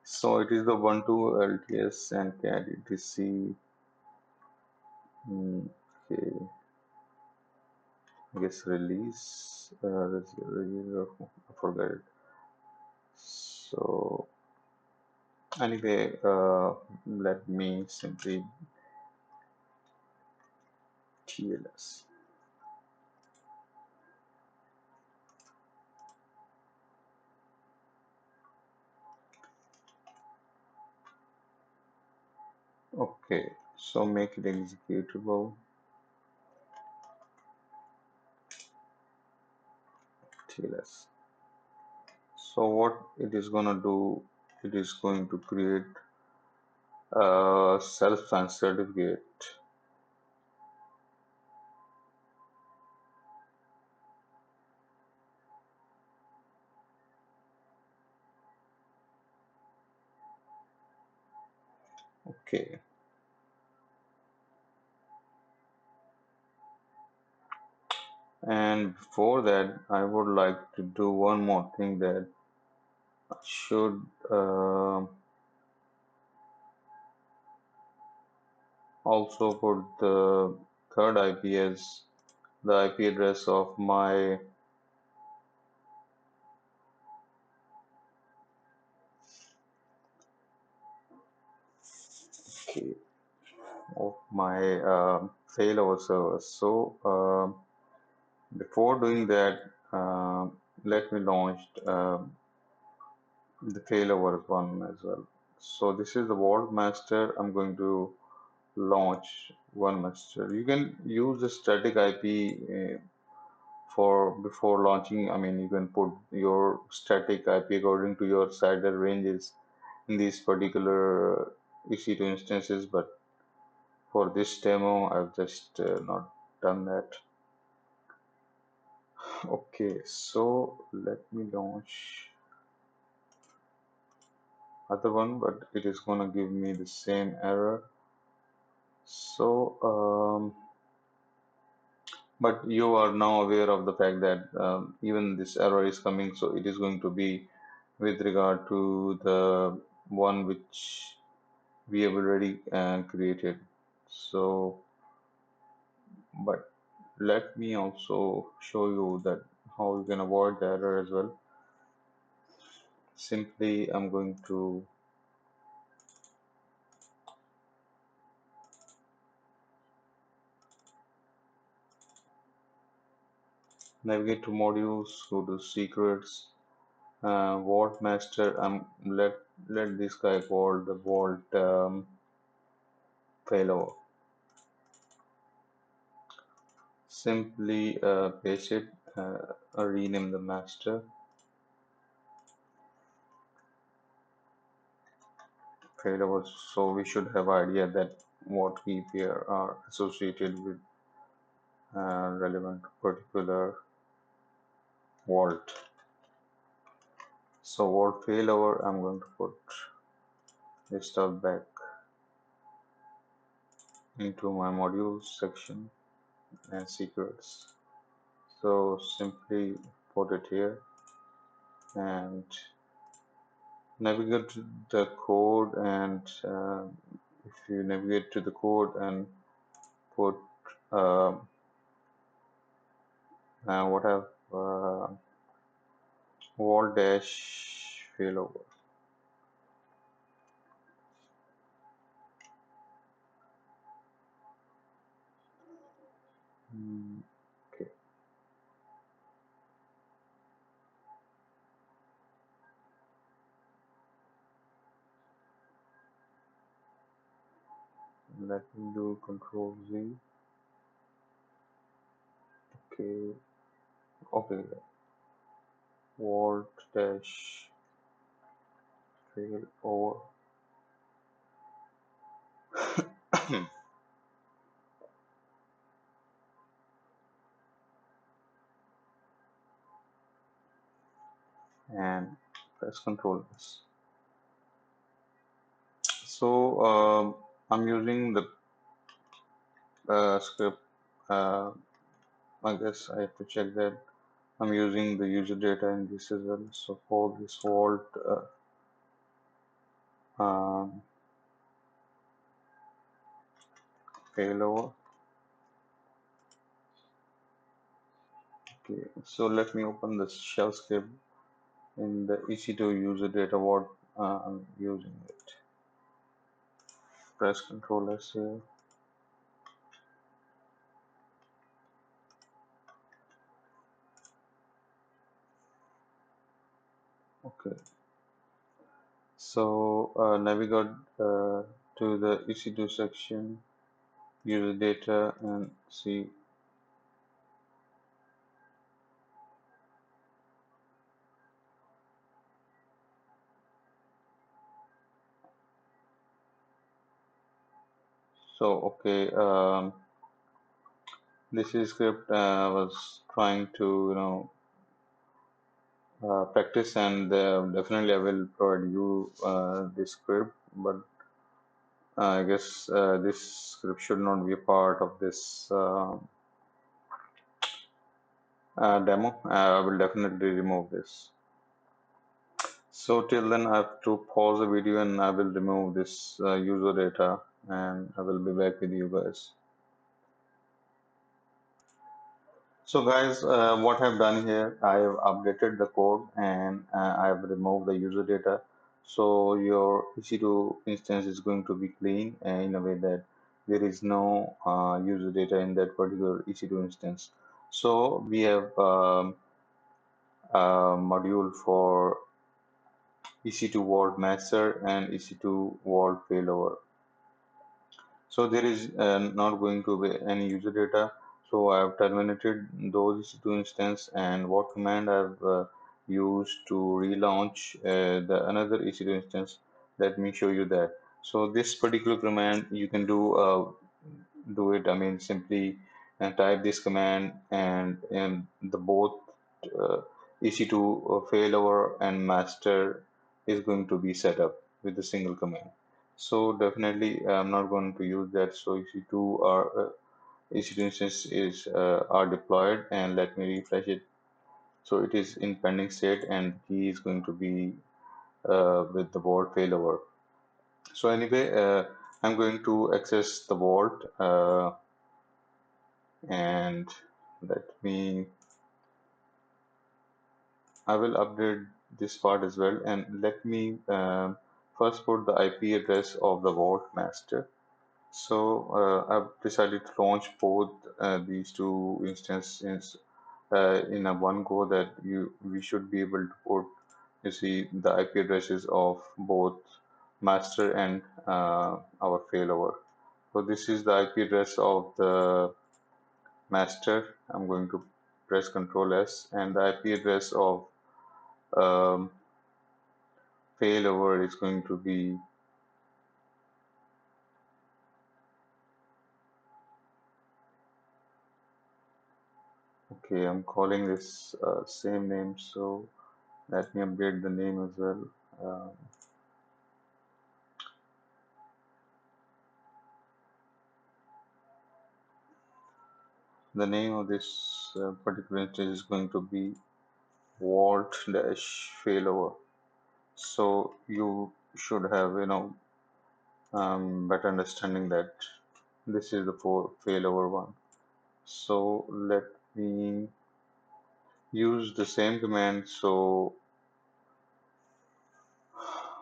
So it is the one to LTS and cat etc. Okay. I guess release. I forgot it. So anyway, let me simply TLS. Okay, so make it executable. TLS. So what it is gonna do? It is going to create a self-signed certificate. Okay, and before that, I would like to do one more thing, that I should also put the third IP as the IP address of my okay, failover server. So before doing that, let me launch the failover one as well. So this is the vault master. I'm going to launch one master. You can use the static IP for before launching. I mean, you can put your static IP according to your CIDR ranges in these particular EC2 instances, but for this demo, I've just not done that. Okay, so let me launch other one, but it is gonna give me the same error. So, but you are now aware of the fact that even this error is coming, so it is going to be with regard to the one which we have already created. So, but let me also show you that how you can avoid the error as well. Simply, I'm going to navigate to modules, go to secrets, vault master. Let this guy called the vault failover. Simply paste it, rename the master failover. So we should have idea that what key pair are associated with relevant particular vault. So vault failover, I'm going to put step back into my modules section and secrets. So simply put it here and navigate to the code, and if you navigate to the code and put uh, what have wall dash failover. Okay, let me do Control Z. Okay, okay, wall dash failover. And press Control S. So I'm using the script. Uh, I guess I have to check that I'm using the user data in this as well. So for this vault um, failover. Okay, so let me open the shell script in the EC2 user data vault. I'm using it. Press Control S here. Okay, so navigate to the EC2 section, user data, and see. So okay, this is script was trying to practice, and definitely I will provide you this script, but I guess this script should not be a part of this demo. I will definitely remove this. So till then I have to pause the video and I will remove this user data, and I will be back with you guys. So guys, what I've done here, I have updated the code and I have removed the user data. So your EC2 instance is going to be clean in a way that there is no user data in that particular EC2 instance. So we have a module for EC2 Vault Master and EC2 Vault Failover. So there is not going to be any user data. So I have terminated those EC2 instance, and what command I've used to relaunch the another EC2 instance. Let me show you that. So this particular command you can do it. I mean, simply type this command, and the both uh, EC2 failover and master is going to be set up with a single command. So definitely I'm not going to use that. So EC2 instance is are deployed, and let me refresh it. So it is in pending state, and the key is going to be with the vault failover. So anyway, I'm going to access the vault, and let me. I will update this part as well, and let me first put the IP address of the vault master. So I've decided to launch both these two instances in a one go, that we should be able to put, you see, the IP addresses of both master and our failover. So this is the IP address of the master. I'm going to press Control S, and the IP address of um, failover is going to be, okay, I'm calling this same name, so let me update the name as well. Um, The name of this particular instance is going to be vault dash failover. So you should have better understanding that this is the failover one. So let me use the same command. So,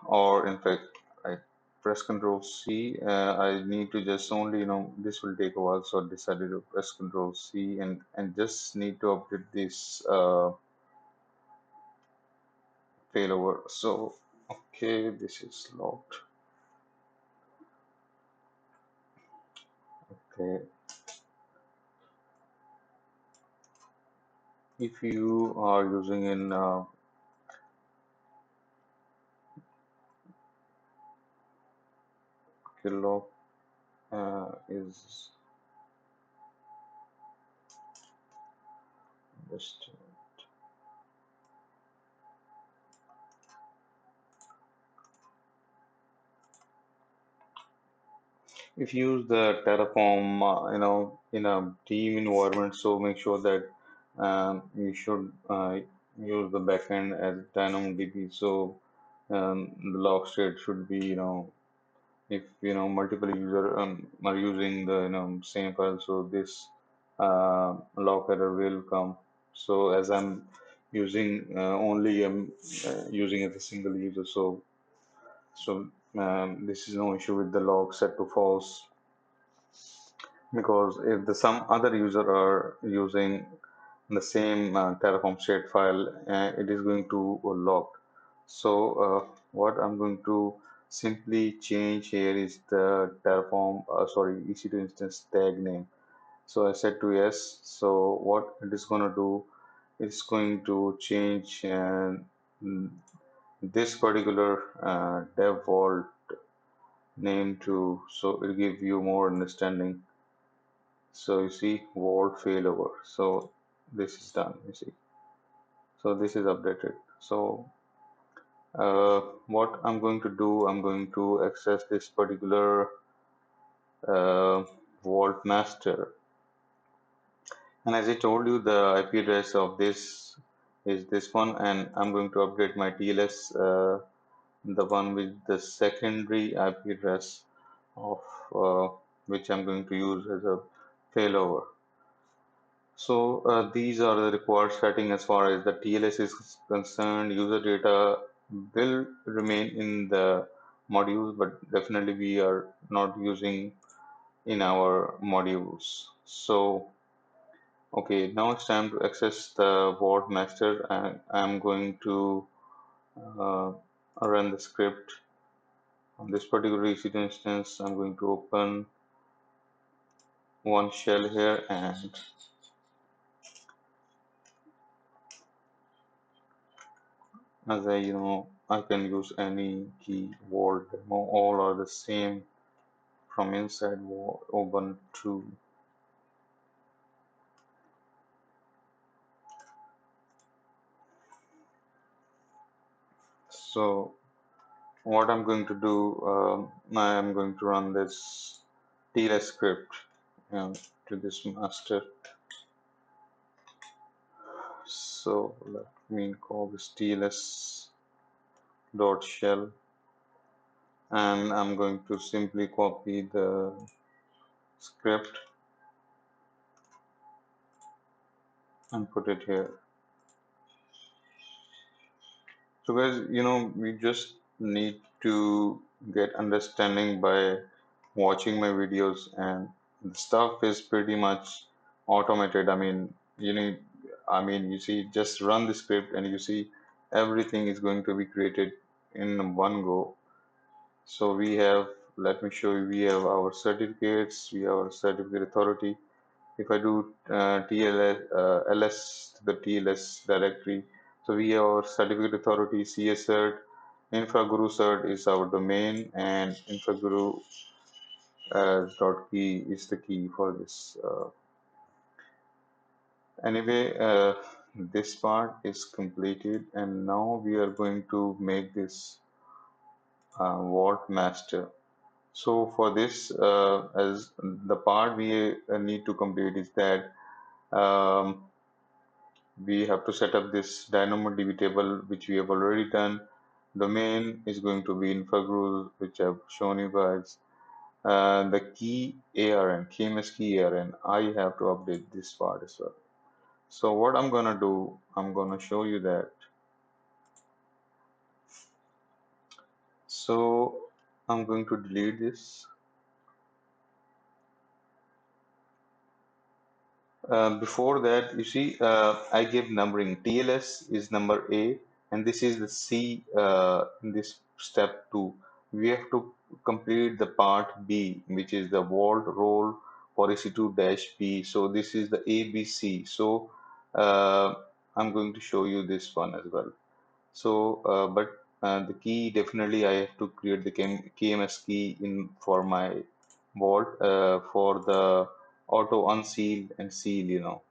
or in fact, I press Control C. I need to just only, this will take a while, so I decided to press Control C and just need to update this failover. So, okay, this is locked. Okay, if you are using in Kilo is just if you use the Terraform, in a team environment, so make sure that you should use the backend as DynamoDB. So the log state should be, if multiple user are using the same file, so this log header will come. So as I'm using only using as a single user, so this is no issue with the log set to false, because if the some other user are using the same Terraform state file, it is going to log. So what I'm going to simply change here is the Terraform, sorry, EC2 instance tag name. So I set to yes. So what it is going to do, it's going to change this particular dev vault name to, so it'll give you more understanding. So you see vault failover. So this is done, you see. So this is updated. So what I'm going to do, I'm going to access this particular uh, vault master. And as I told you, the IP address of this is this one, and I'm going to update my TLS, the one with the secondary IP address of which I'm going to use as a failover. So these are the required setting as far as the TLS is concerned. User data will remain in the modules, but definitely we are not using in our modules. So, okay, now it's time to access the vault master, and I'm going to uh, run the script on this particular EC2 instance. I'm going to open one shell here, and as I can use any key vault demo, all are the same from inside Ubuntu. So what I'm going to do, I am going to run this TLS script to this master. So let me call this TLS dot shell, and I'm going to simply copy the script and put it here. So guys, we just need to get understanding by watching my videos, and the stuff is pretty much automated. You see, just run the script and you see everything is going to be created in one go. So we have, let me show you, we have our certificates, we have our certificate authority. If I do TLS, ls to the TLS directory, so we have our certificate authority, CS cert, infraguru cert is our domain, and infraguru dot key is the key for this. Anyway, this part is completed, and now we are going to make this vault master. So for this, as the part we need to complete is that Um, we have to set up this DynamoDB table, which we have already done. Domain is going to be infogroup, which I've shown you guys. The key ARN, KMS key ARN, I have to update this part as well. So what I'm gonna do, I'm gonna show you that. So I'm going to delete this. Before that, you see, I gave numbering. TLS is number A, and this is the C in this step 2. We have to complete the part B, which is the vault role policy2-B. So this is the ABC. So uh, I'm going to show you this one as well. So, but the key definitely I have to create the KMS key in for my vault for the auto unseal and seal.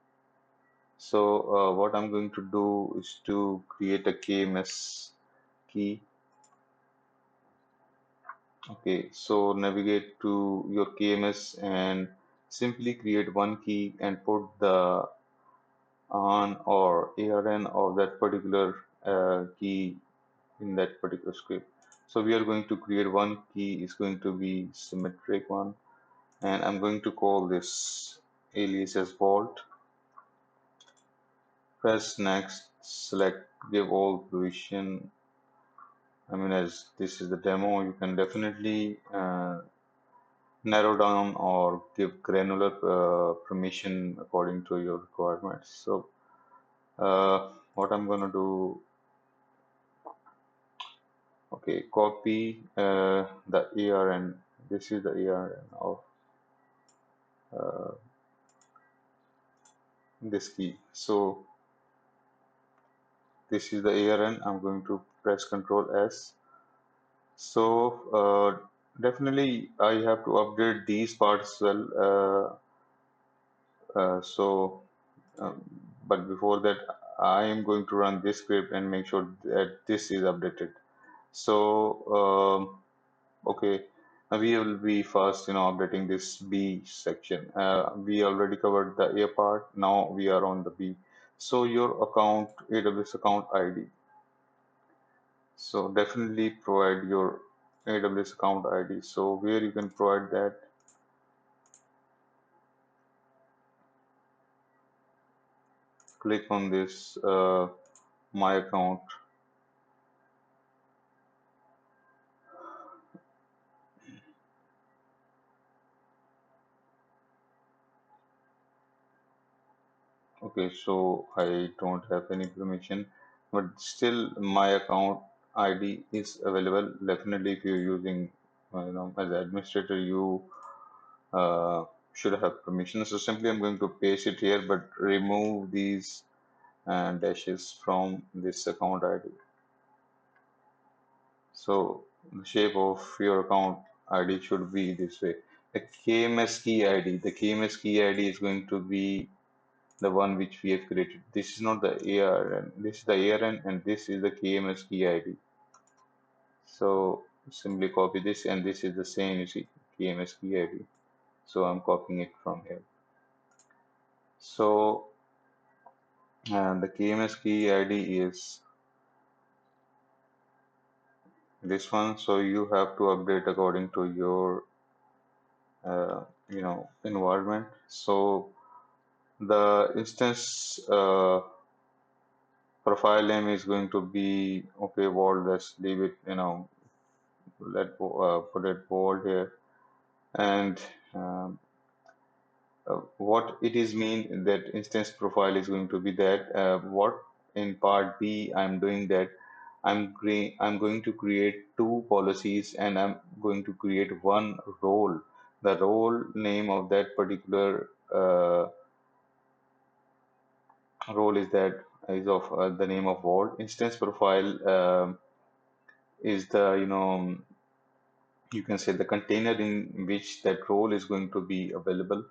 So what I'm going to do is to create a KMS key. Okay, so navigate to your KMS and simply create one key and put the on or ARN of that particular key in that particular script. So we are going to create one key is going to be symmetric one, and I'm going to call this alias as vault. Press next, select give all permission. I mean, as this is the demo, you can definitely narrow down or give granular permission according to your requirements. So what I'm gonna do, okay, copy the ARN. This is the ARN of uh, this key. So this is the ARN. I'm going to press Control S. So definitely I have to update these parts as well. So, um, but before that, I am going to run this script and make sure that this is updated. So, okay, we will be first, updating this B section. We already covered the A part. Now we are on the B. So your account, AWS account ID. So definitely provide your AWS account ID. So where you can provide that, click on this my account. Okay, so I don't have any permission, but still my account ID is available. Definitely, if you're using, as an administrator, you uh, should have permission. So simply, I'm going to paste it here, but remove these dashes from this account ID. So the shape of your account ID should be this way. The KMS key ID, the KMS key ID is going to be the one which we have created. This is not the ARN. This is the ARN and this is the KMS key ID. So simply copy this and this is the same, you see, KMS key ID. So I'm copying it from here. So the KMS key ID is this one. So you have to update according to your environment. So the instance profile name is going to be okay. Vault. Let's leave it. Let put it bold here. And um, what it is mean that instance profile is going to be that what in part B I'm doing that I'm going to create two policies and I'm going to create one role. The role name of that particular role is that is of the name of vault. Instance profile is the you can say the container in which that role is going to be available.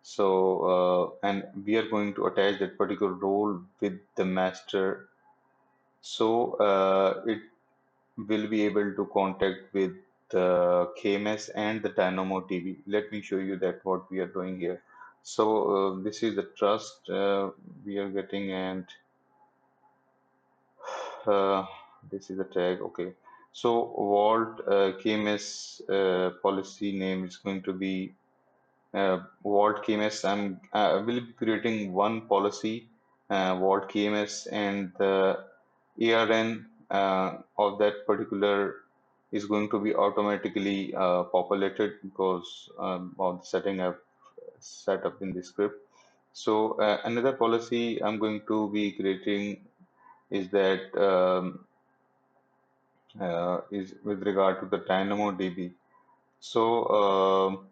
So and we are going to attach that particular role with the master, so it will be able to contact with the KMS and the DynamoDB. Let me show you that what we are doing here. So this is the trust we are getting, and uh, this is the tag. Okay. So Vault KMS policy name is going to be Vault KMS. I will be creating one policy, Vault KMS, and the ARN of that particular is going to be automatically populated because of the setting I've set up in the script. So another policy I'm going to be creating is that is with regard to the DynamoDB. So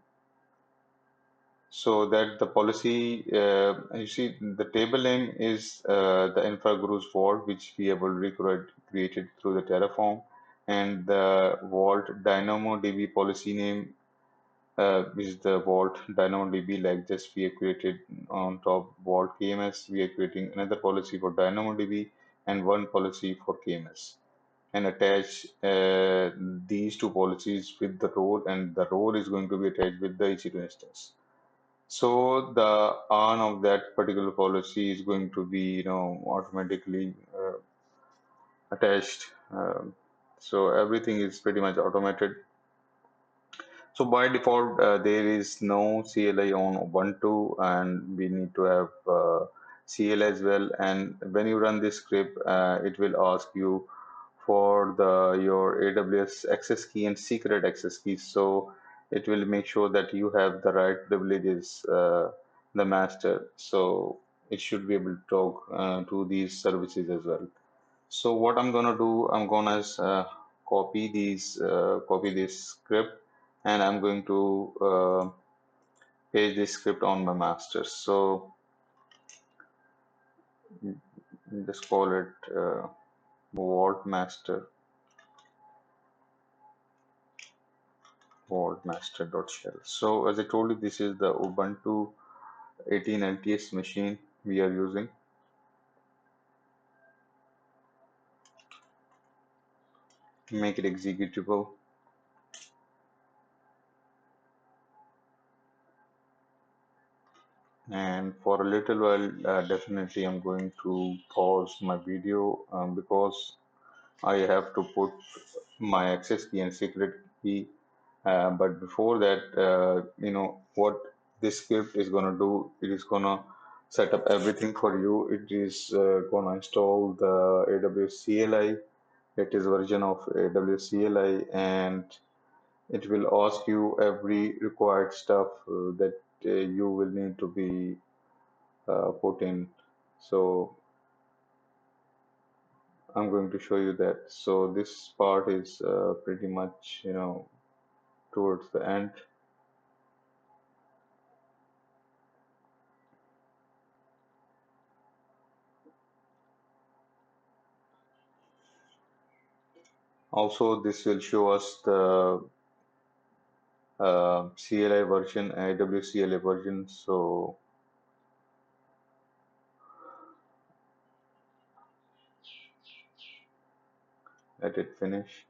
so that the policy, you see, the table name is the infra gurus vault, which we have already created through the Terraform, and the vault DynamoDB policy name is the vault DynamoDB, like just we have created on top vault KMS. We are creating another policy for DynamoDB and one policy for KMS, and attach these two policies with the role, and the role is going to be attached with the EC2 instance. So the on of that particular policy is going to be, automatically attached. So everything is pretty much automated. So by default, there is no CLI on Ubuntu, and we need to have CL as well. And when you run this script, it will ask you for the your AWS access key and secret access keys. So it will make sure that you have the right privileges, the master. So it should be able to talk to these services as well. So what I'm gonna do, I'm gonna copy this script, and I'm going to paste this script on my master. So just call it Vault Master, Vault Master.shell. So as I told you, this is the Ubuntu 18 LTS machine we are using. Make it executable. And for a little while, definitely I'm going to pause my video because I have to put my access key and secret key. But before that, what this script is going to do, it is going to set up everything for you. It is going to install the AWS CLI, latest version of AWS CLI, and it will ask you every required stuff that you will need to be put in. So I'm going to show you that. So this part is pretty much, towards the end. Also, this will show us the CLI version, AWS CLI version. So let it finish.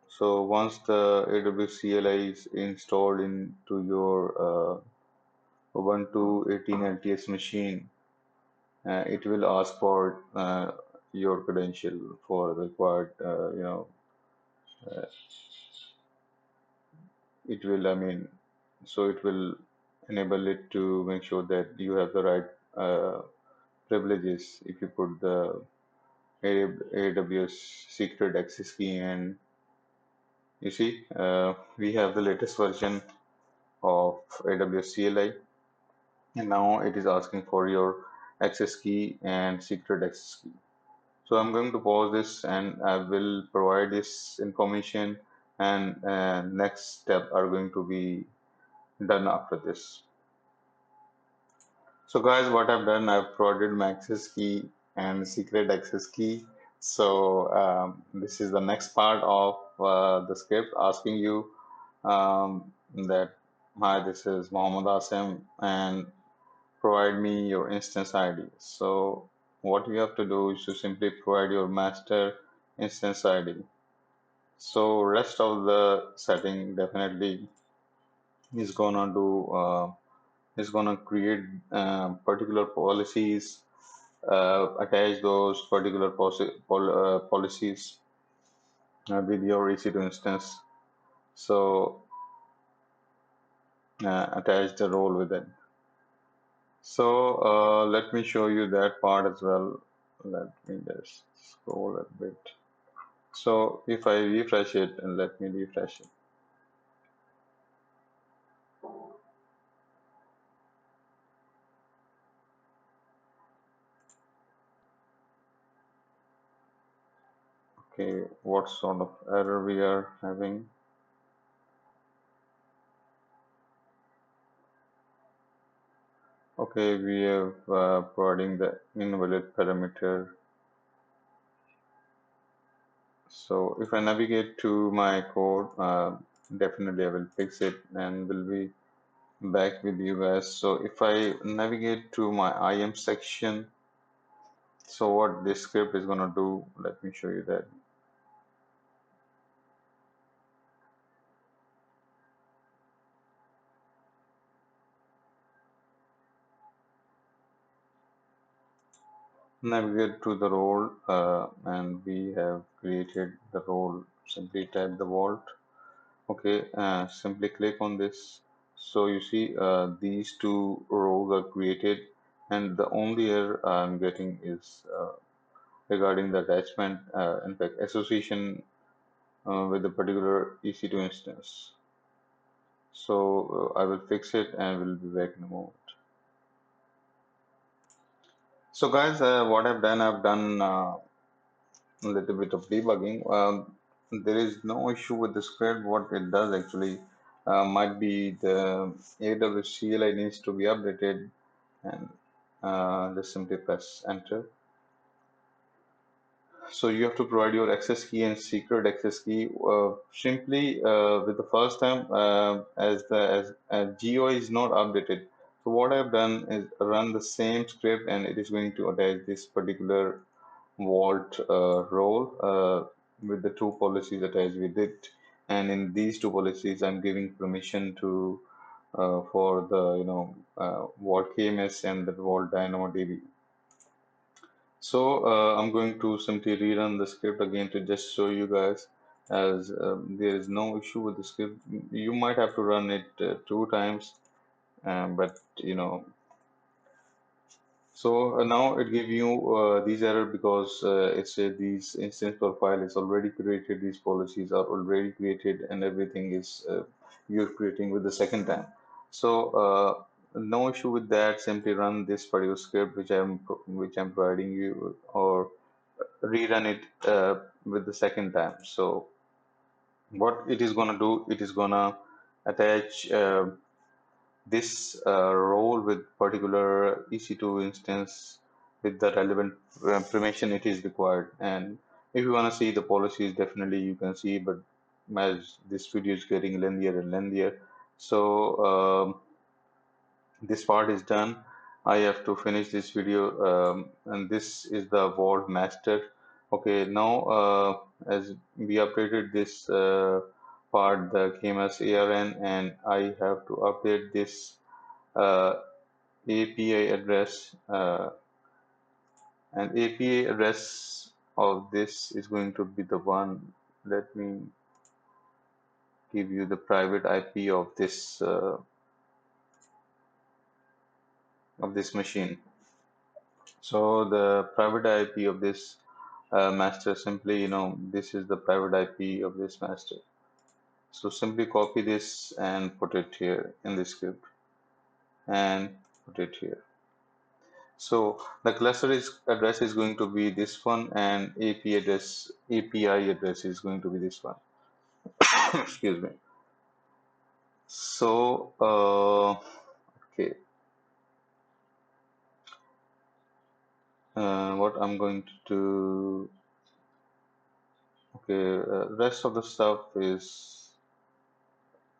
So once the AWS CLI is installed into your Ubuntu 18 LTS machine, it will ask for your credential for required, uh, it will, so it will enable it to make sure that you have the right privileges if you put the AWS secret access key. And you see, we have the latest version of AWS CLI, and now it is asking for your access key and secret access key. So I'm going to pause this, and I will provide this information, and next step are going to be done after this. So guys, what I've done, I've provided my access key and secret access key. So this is the next part of the script, asking you that, hi, this is Mohammed Asim, and provide me your instance ID. So what you have to do is to simply provide your master instance ID. So rest of the setting definitely is gonna do is gonna create particular policies, attach those particular policies with your EC2 instance. So attach the role with it. So let me show you that part as well. Let me just scroll a bit. So if I refresh it, and let me refresh it. Okay, what sort of error we are having? Okay, we have providing the invalid parameter. So if I navigate to my code, definitely I will fix it and will be back with you guys. So if I navigate to my IM section, so what this script is gonna do, let me show you that. Navigate to the role and we have created the role. Simply type the vault. Okay, simply click on this. So you see these two rows are created, and the only error I'm getting is regarding the attachment, in fact association with a particular EC2 instance. So I will fix it and we'll be back in a moment. So guys, what I've done a little bit of debugging. There is no issue with the script. What it does actually might be the AWS CLI needs to be updated, and just simply press enter. So you have to provide your access key and secret access key. Simply with the first time, as GUI is not updated. So what I've done is run the same script, and it is going to attach this particular Vault role with the two policies attached with it, and in these two policies, I'm giving permission to for the Vault KMS and the Vault DynamoDB. So I'm going to simply rerun the script again to just show you guys, as there is no issue with the script. You might have to run it two times, but so now it give you these error because it's these instance profile is already created, these policies are already created, and everything is you're creating with the second time. So no issue with that. Simply run this particular script which I'm providing you, or rerun it with the second time. So what it is gonna do, it is gonna attach this role with particular EC2 instance with the relevant permission it is required. And if you want to see the policies, definitely you can see, but as this video is getting lengthier and lengthier, so this part is done. I have to finish this video, and this is the vault master. Okay, now as we updated this part, the KMS ARN, and I have to update this uh, API address, and API address of this is going to be the one. Let me give you the private IP of this machine. So the private IP of this master, simply this is the private IP of this master. So simply copy this and put it here in the script and put it here. So the cluster address is going to be this one, and API address is going to be this one. Excuse me. So okay, what I'm going to do. Okay, rest of the stuff is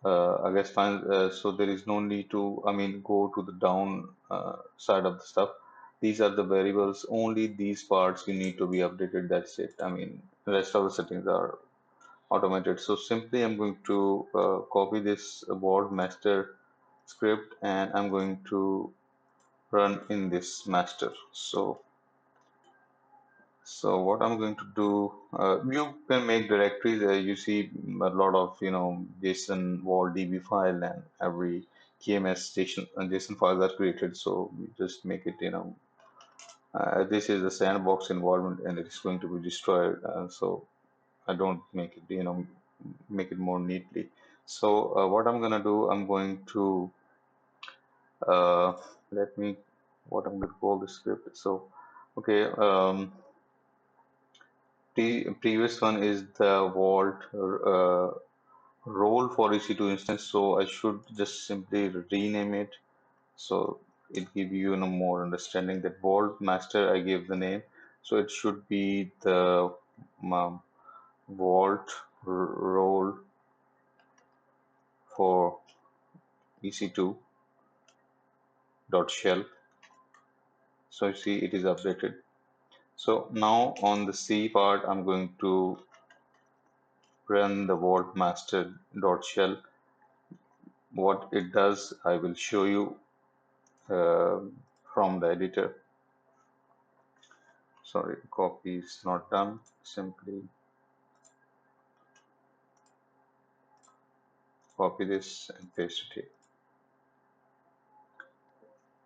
I guess fine. So there is no need to, I mean, go to the down side of the stuff. These are the variables. Only these parts you need to be updated. That's it. I mean, the rest of the settings are automated. So simply I'm going to copy this vault master script and I'm going to run in this master. So what I'm going to do, you can make directories. You see a lot of JSON Vault DB file and every KMS station and JSON files are created. So we just make it this is a sandbox environment and it is going to be destroyed. So I don't make it make it more neatly. So what I'm gonna do, I'm going to uh, let me what I'm gonna call the script. So okay. The previous one is the vault role for EC2 instance, so I should just simply rename it. So it give you, more understanding that vault master I gave the name, so it should be the um, vault role for EC2 dot shell. So you see it is updated. So now on the C part, I'm going to run the vault master dot shell. What it does, I will show you uh, from the editor. Sorry, copy is not done. Simply copy this and paste it here.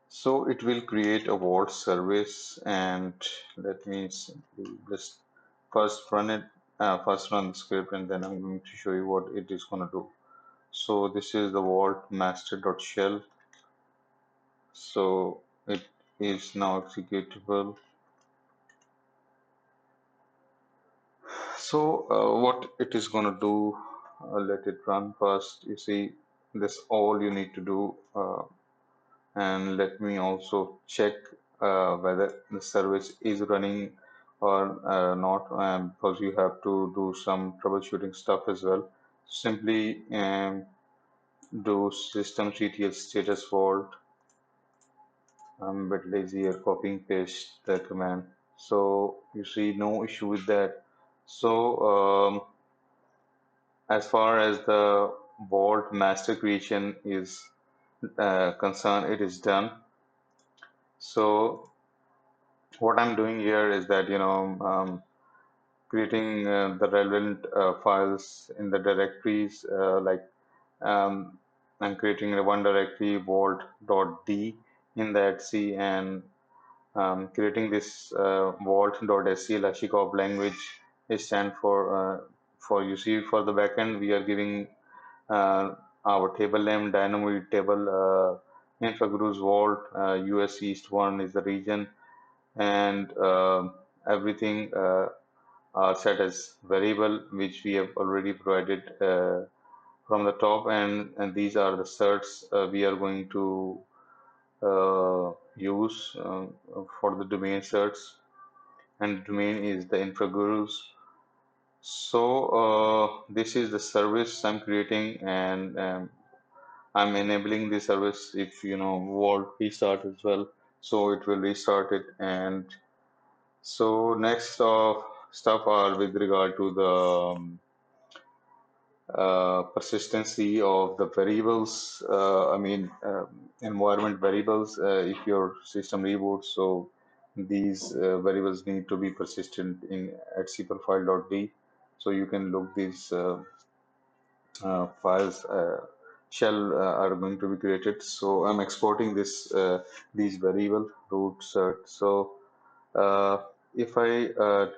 So it will create a vault service, and let me simply just first run it, first run the script, and then I'm going to show you what it is going to do. So this is the vault master.shell. So it is now executable. So what it is going to do, let it run first. You see, this all you need to do. And let me also check whether the service is running or not, because you have to do some troubleshooting stuff as well. Simply do systemctl status vault. I'm a bit lazy here, copying paste the command. So you see no issue with that. So as far as the vault master creation is concerned, it is done. So what I'm doing here is that creating the relevant files in the directories, like um, I'm creating a one directory vault.d in that C, and creating this vault.scl HashiCorp language. It stands for you see, for the backend we are giving uh, our table name DynamoDB table, infogurus vault, US East 1 is the region, and everything are set as variable, which we have already provided from the top, and these are the certs we are going to use for the domain certs, and domain is the infogurus. So this is the service I'm creating, and I'm enabling the service. If Vault restart as well, so it will restart it. And so next stuff are with regard to the persistency of the variables. Environment variables. If your system reboots, so these variables need to be persistent in at cprofile.d. So you can look these files. Shell are going to be created. So I'm exporting these variable root cert. So uh, if I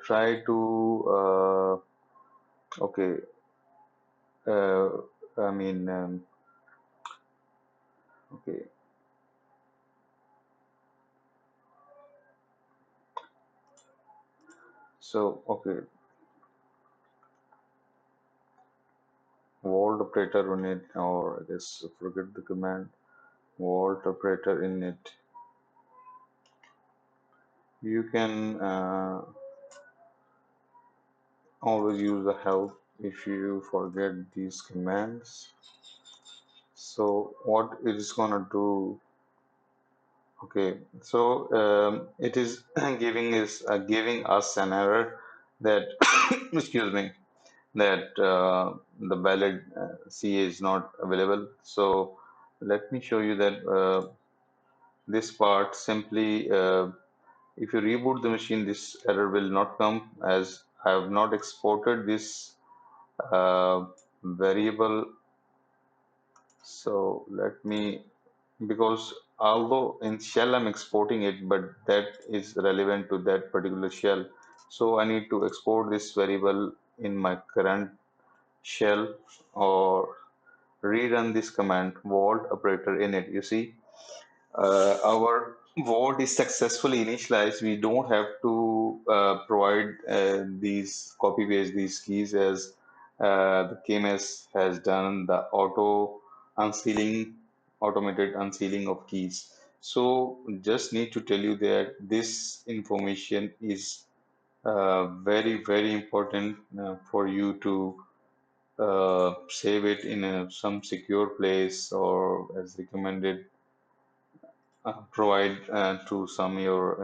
try to okay, uh, I mean, okay, so okay, vault operator init, or I guess forget the command, vault operator init. You can always use the help if you forget these commands. So what it is gonna do? Okay, so it is giving us an error that excuse me, that the valid CA is not available. So let me show you that this part simply, if you reboot the machine, this error will not come as I have not exported this variable. So let me, because although in shell I'm exporting it, but that is relevant to that particular shell. So I need to export this variable in my current shell or rerun this command vault operator init. You see, our vault is successfully initialized. We don't have to provide these copy paste these keys as the KMS has done the unsealing, automated unsealing of keys. So just need to tell you that this information is very important for you to save it in some secure place or as recommended provide to some your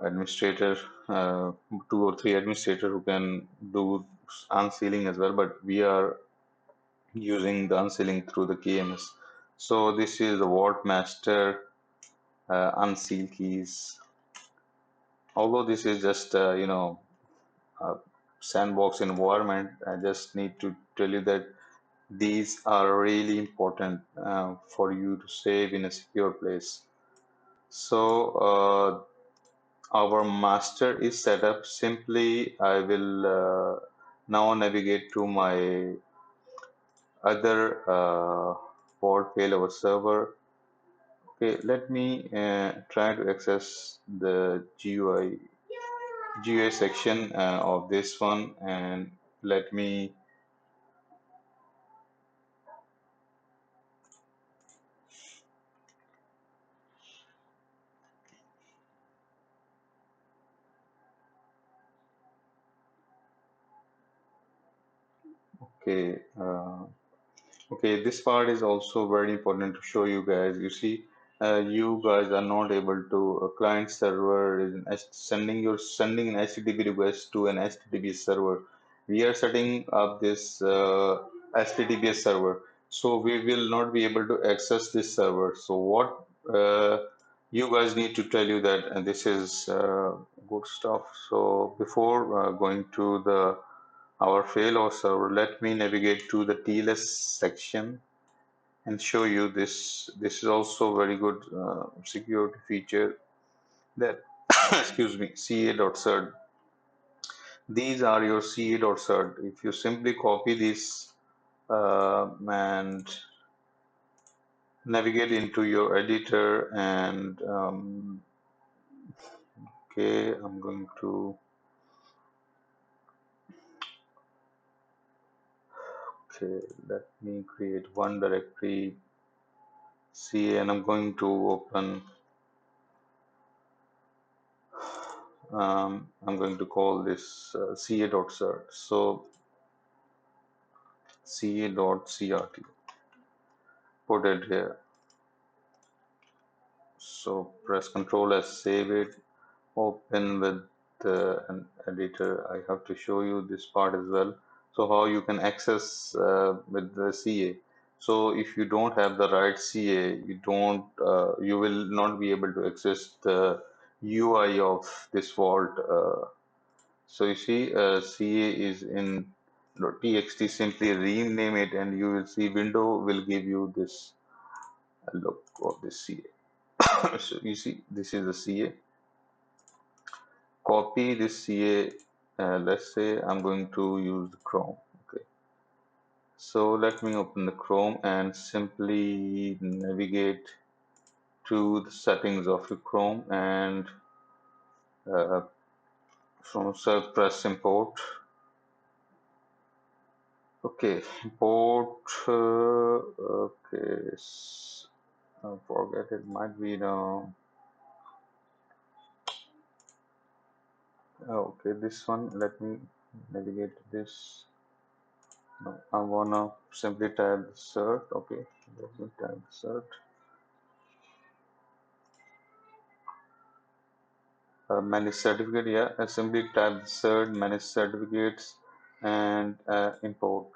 administrator, two or three administrator who can do unsealing as well, but we are using the unsealing through the KMS. So this is the vault master unseal keys. Although this is just a sandbox environment, I just need to tell you that these are really important for you to save in a secure place. So our master is set up. Simply I will now navigate to my other port failover server. Okay, let me try to access the GUI section of this one, and let me okay. Okay, this part is also very important to show you guys. You see, you guys are not able to a client server is sending an HTTP request to an HTTPS server. We are setting up this HTTPS server, so we will not be able to access this server. So what you guys need to tell you that, and this is good stuff. So before going to the our failover server, let me navigate to the TLS section and show you this. This is also very good security feature that, excuse me, ca.cert. These are your ca.cert. If you simply copy this and navigate into your editor and okay, I'm going to, okay, let me create one directory ca and I'm going to open I'm going to call this ca.cert. So ca.crt, put it here. So press Control S, save it, open with an editor. I have to show you this part as well. So how you can access with the CA. So if you don't have the right CA, you will not be able to access the UI of this vault. So you see, CA is in .txt. Simply rename it, and you will see window will give you this look of this CA. So you see, this is the CA. Copy this CA. Let's say I'm going to use the Chrome. Okay. So let me open the Chrome and simply navigate to the settings of your Chrome and uh, from press import. Okay, import. Okay, I forget it might be the. Okay, this one. Let me navigate to this. No, I wanna simply type cert. Okay, let me type cert. Manage certificate, yeah. Simply type cert, manage certificates, and import.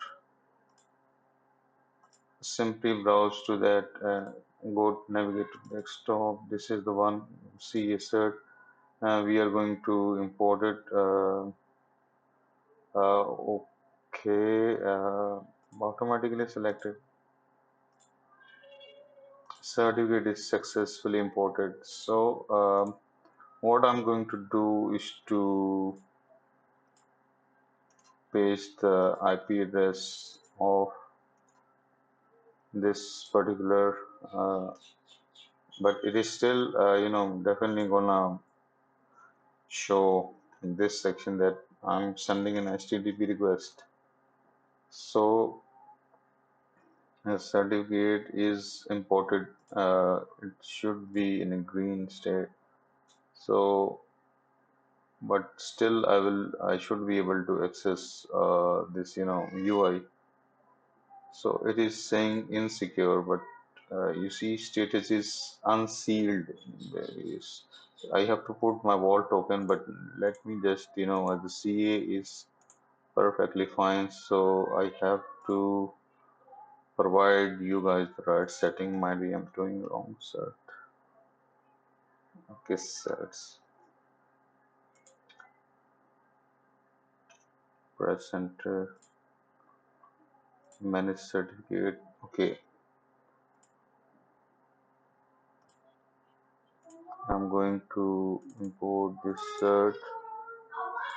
Simply browse to that, go navigate to desktop. This is the one, see a cert. We are going to import it. Okay, automatically selected. Certificate is successfully imported. So, what I'm going to do is to paste the IP address of this particular, uh, but it is still, definitely gonna show in this section that I'm sending an HTTP request. So a certificate is imported. It should be in a green state. So, but still, I should be able to access this, UI. So it is saying insecure, but you see, status is unsealed. There is, I have to put my vault token, but let me just, the CA is perfectly fine. So I have to provide you guys the right setting. Might be I'm doing wrong, sir. Okay, sets, press enter, manage certificate. Okay, I'm going to import this cert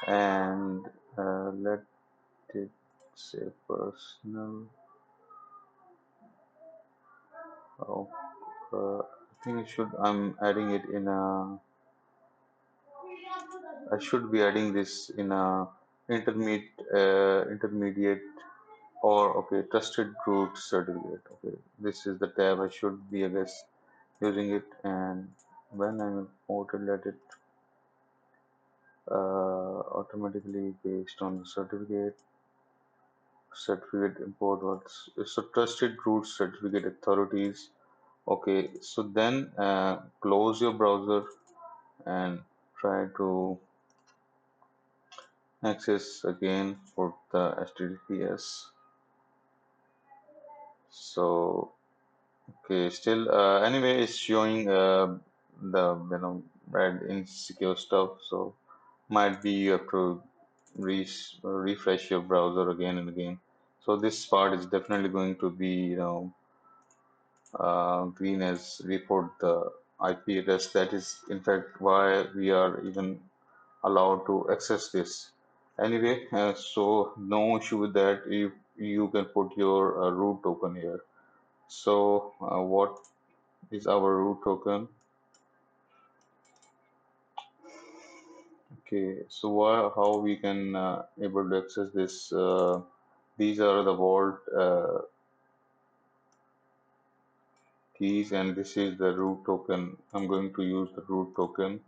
and let it say personal. Oh, I think it should. I'm adding it in a. I should be adding this in a intermediate or okay, trusted root certificate. Okay, this is the tab I should be, I guess, using it. And when I'm imported, let it automatically based on the certificate import. What's it's a trusted root certificate authorities. Okay, so then close your browser and try to access again for the HTTPS. So okay, still anyway it's showing the red insecure stuff. So might be you have to refresh your browser again and again. So this part is definitely going to be green as report the IP address. That is in fact why we are even allowed to access this. Anyway, so no issue with that. If you can put your root token here. So what is our root token? Okay, so how we can able to access this? These are the vault keys, and this is the root token. I'm going to use the root token.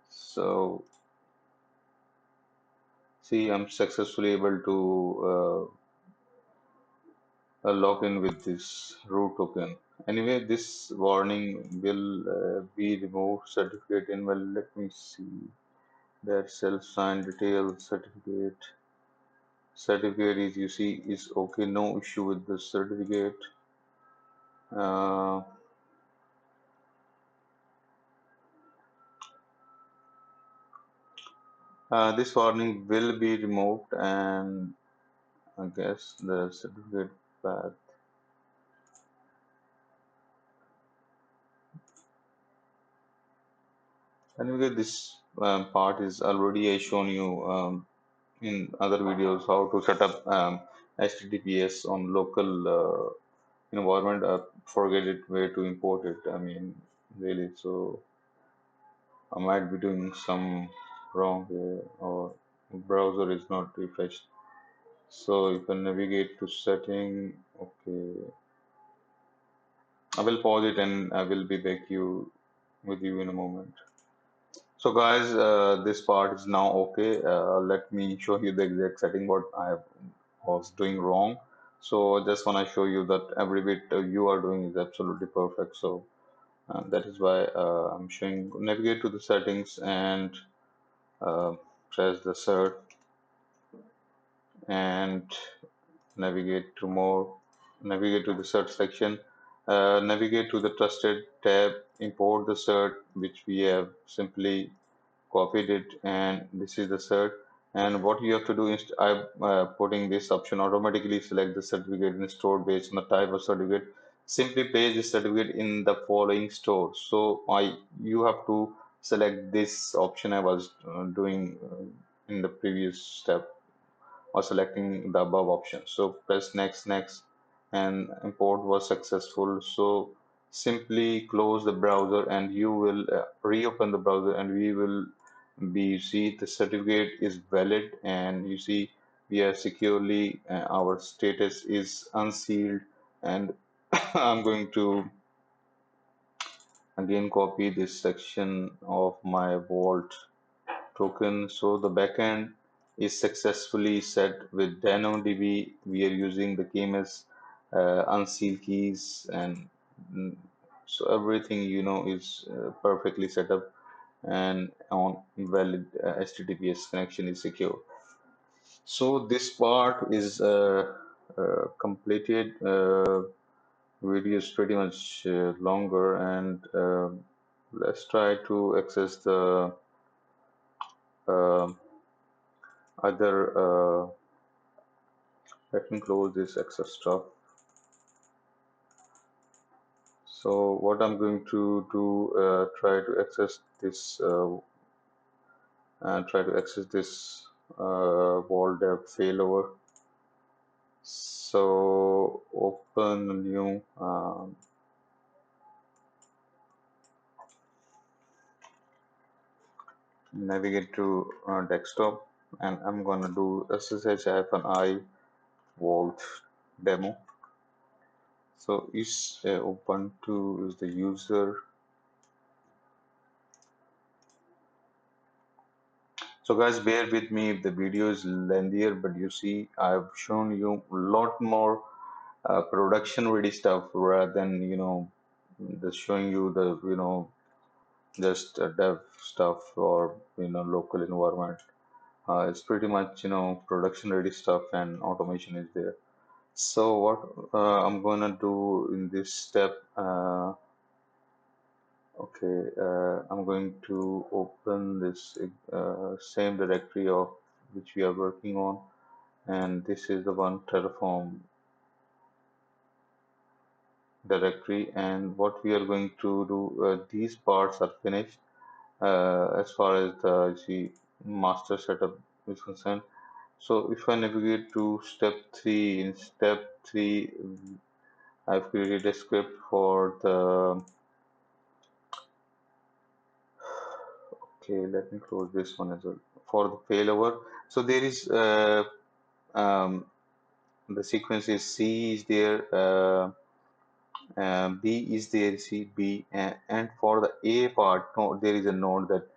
So see, I'm successfully able to log in with this root token. Anyway, this warning will be removed. Certificate in. Well, let me see. That self-signed detail certificate. Certificate is, you see, is okay. No issue with the certificate. Uh, this warning will be removed, and I guess the certificate path. Anyway, this part is already I shown you in other videos how to set up HTTPS on local environment. Forget it where to import it. I mean, really. So I might be doing some wrong here, or browser is not refreshed. So you can navigate to setting. Okay, I will pause it and I will be back you with you in a moment. So guys, this part is now okay. Let me show you the exact setting what I was doing wrong. So just want to show you that every bit you are doing is absolutely perfect. So That is why I'm showing navigate to the settings and uh, press the cert and navigate to more, navigate to the cert section, navigate to the trusted tab, import the cert which we have simply copied it, and this is the cert. And what you have to do is I'm putting this option automatically select the certificate and store based on the type of certificate. Simply paste the certificate in the following store. So you have to select this option I was doing in the previous step, or selecting the above option. So press next, and import was successful. So simply close the browser and you will reopen the browser, and we will be, you see the certificate is valid, and you see we are securely, our status is unsealed. And I'm going to again copy this section of my vault token. So the backend is successfully set with DynamoDB. We are using the KMS Unseal Keys, and mm, so everything is perfectly set up, and on valid HTTPS connection is secure. So this part is completed. Video is pretty much longer, and let's try to access the uh, other. Let me close this extra stuff. So what I'm going to do, try to access this wall dev failover. So open a new, navigate to desktop, and I'm gonna do ssh-i vault demo. So is Ubuntu is the user. So guys, bear with me if the video is lengthier, but you see, I've shown you a lot more production ready stuff rather than just showing you the just dev stuff or local environment. It's pretty much production ready stuff, and automation is there. So what I'm gonna do in this step, okay, I'm going to open this same directory of which we are working on, and this is the one Terraform directory. And what we are going to do, these parts are finished as far as the master setup is concerned. So if I navigate to step 3, in step 3 I've created a script for the, okay, let me close this one as well, for the failover. So there is um, the sequence is C is there, B is there, C, B, and for the A part, no, there is a note that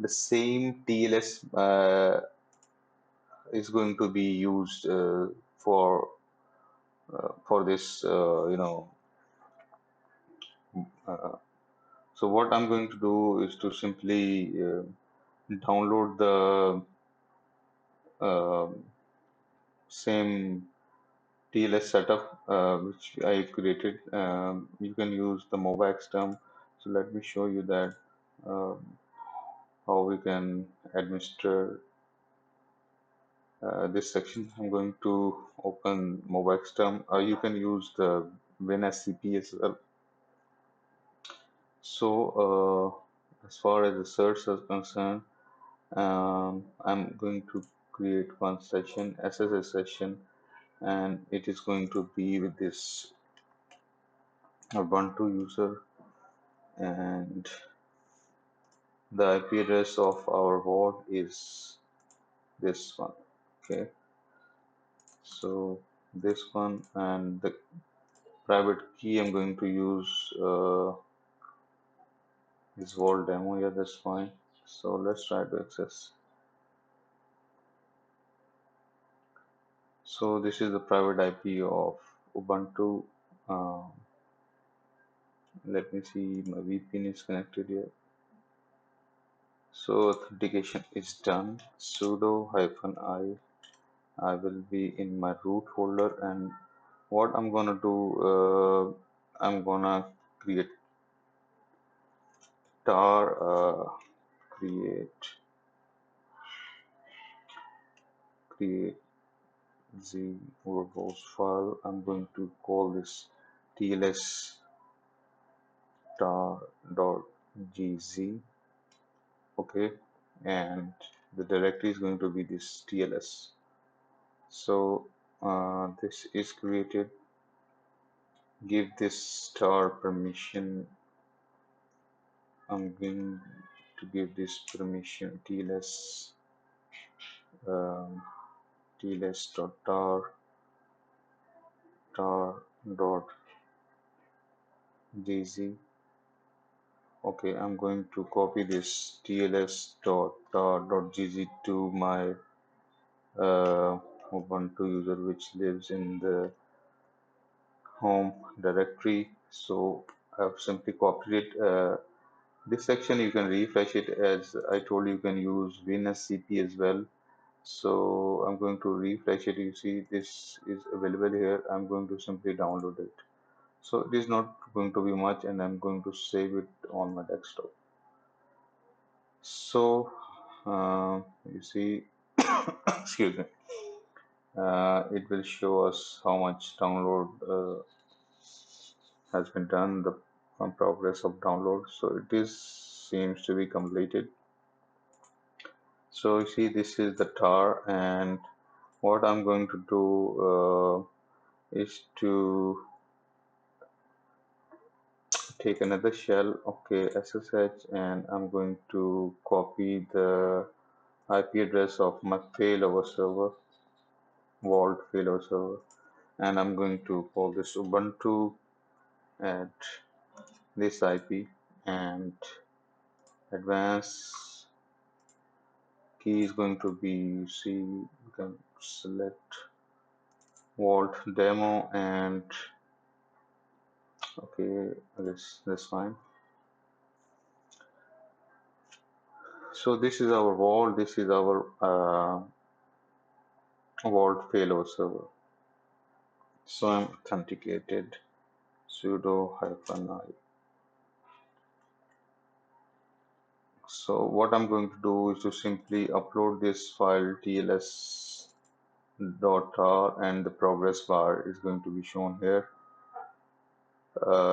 the same TLS is going to be used for this, Uh, so what I'm going to do is to simply download the uh, same TLS setup which I created. You can use the MobaX term. So let me show you that um, how we can administer this section. I'm going to open MobaX term. You can use the WinSCP as well. So as far as the search is concerned, I'm going to create one session, SSS session, and it is going to be with this Ubuntu user, and the IP address of our vault is this one. Okay, so this one, and the private key I'm going to use is vault demo. Yeah, that's fine. So let's try to access. So this is the private IP of Ubuntu. Um, Let me see, my VPN is connected here. So authentication is done. Sudo -I will be in my root folder, and what I'm gonna do, I'm gonna create tar, create z verbose file. I'm going to call this tls tar.gz. Okay, and the directory is going to be this tls. So this is created. Give this star permission. I'm going to give this permission tls, um, tls.tar.gz. Okay, I'm going to copy this tls.tar.gz to my Ubuntu user which lives in the home directory. So I've simply copied it. This section you can refresh it. As I told you, you can use WinSCP as well. So I'm going to refresh it. You see this is available here. I'm going to simply download it. So it is not going to be much, and I'm going to save it on my desktop. So you see, excuse me, it will show us how much download has been done, the progress of download. So it is seems to be completed. So you see, this is the tar, and what I'm going to do is to take another shell, okay, SSH, and I'm going to copy the IP address of my failover server, Vault failover server, and I'm going to call this Ubuntu at this IP, and advanced key is going to be, you see, you can select Vault demo, and okay, that's fine. So this is our Vault, this is our Vault failover server. So I'm authenticated, sudo -I. So what I'm going to do is to simply upload this file tls.tar, and the progress bar is going to be shown here.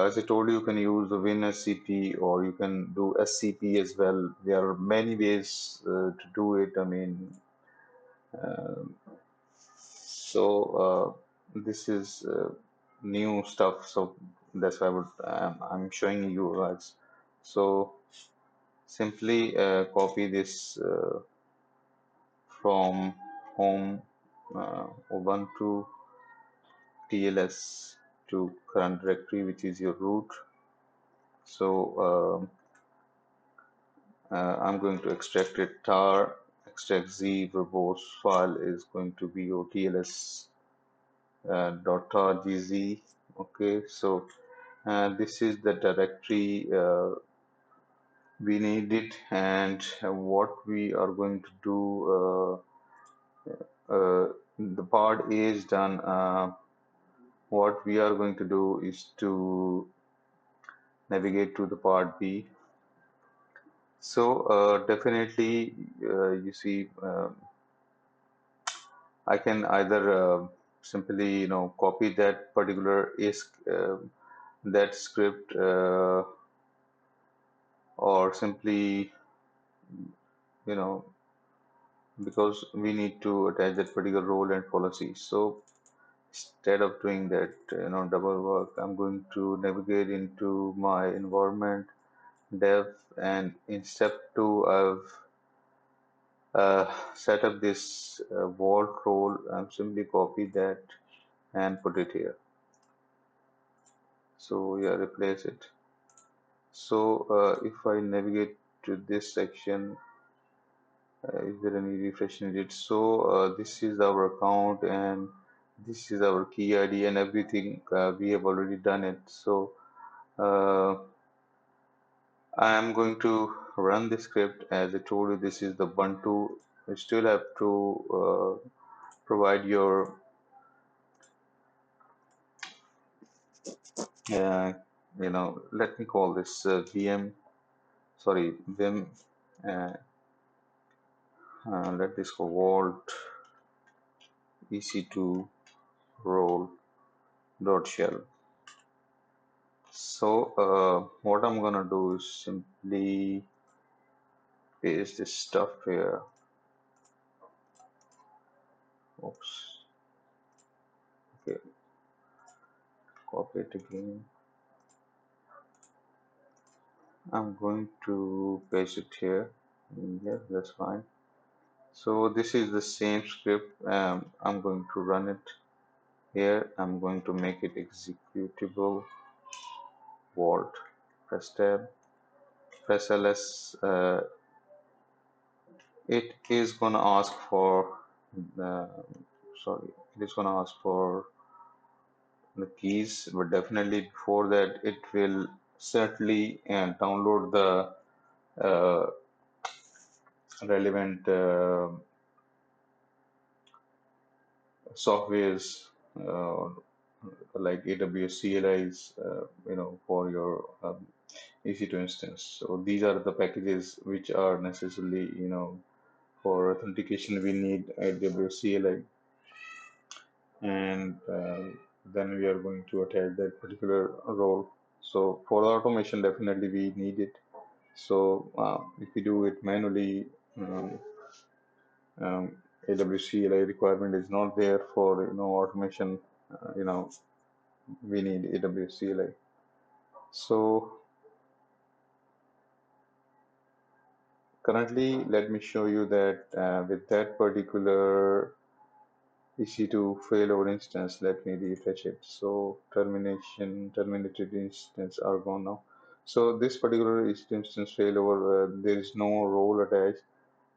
As I told you, you can use the WinSCP or you can do SCP as well. There are many ways to do it. I mean, uh, this is new stuff, so that's why I'm showing you guys. So simply copy this from home Ubuntu TLS to current directory, which is your root. So I'm going to extract it. Tar extract z verbose file is going to be your tls .targz. Okay, so this is the directory we need it, and what we are going to do. The part A is done. What we are going to do is to navigate to the part B. So definitely, you see, I can either simply, copy that particular that script, or simply, you know, because we need to attach that particular role and policy. So instead of doing that, double work, I'm going to navigate into my environment, dev, and in step 2, I've set up this vault role. I'm simply copy that and put it here. So yeah, replace it. So if I navigate to this section, is there any refresh needed? So this is our account, and this is our key ID and everything. We have already done it. So Uh, I am going to run the script. As I told you, this is the Ubuntu. You still have to provide your, uh, let me call this Vim. Uh, let this go Vault EC2 role dot shell. So what I'm gonna do is simply paste this stuff here. Oops. Okay, copy it again. I'm going to paste it here. Yes, that's fine. So this is the same script. I'm going to run it here. I'm going to make it executable. Vault. Press tab. Press ls. It is gonna ask for uh, sorry. It is gonna ask for the keys, but definitely before that, it will certainly download the uh, relevant softwares uh, like AWS CLIs, for your EC2 instance. So these are the packages which are necessarily, for authentication. We need AWS CLI, and then we are going to attach that particular role. So for the automation, definitely we need it. So if you do it manually, um, AWS CLI requirement is not there for automation. We need AWS CLI. So currently, let me show you that with that particular EC2 failover instance, let me refresh it. So terminated instance are gone now. So this particular EC2 instance failover, there is no role attached,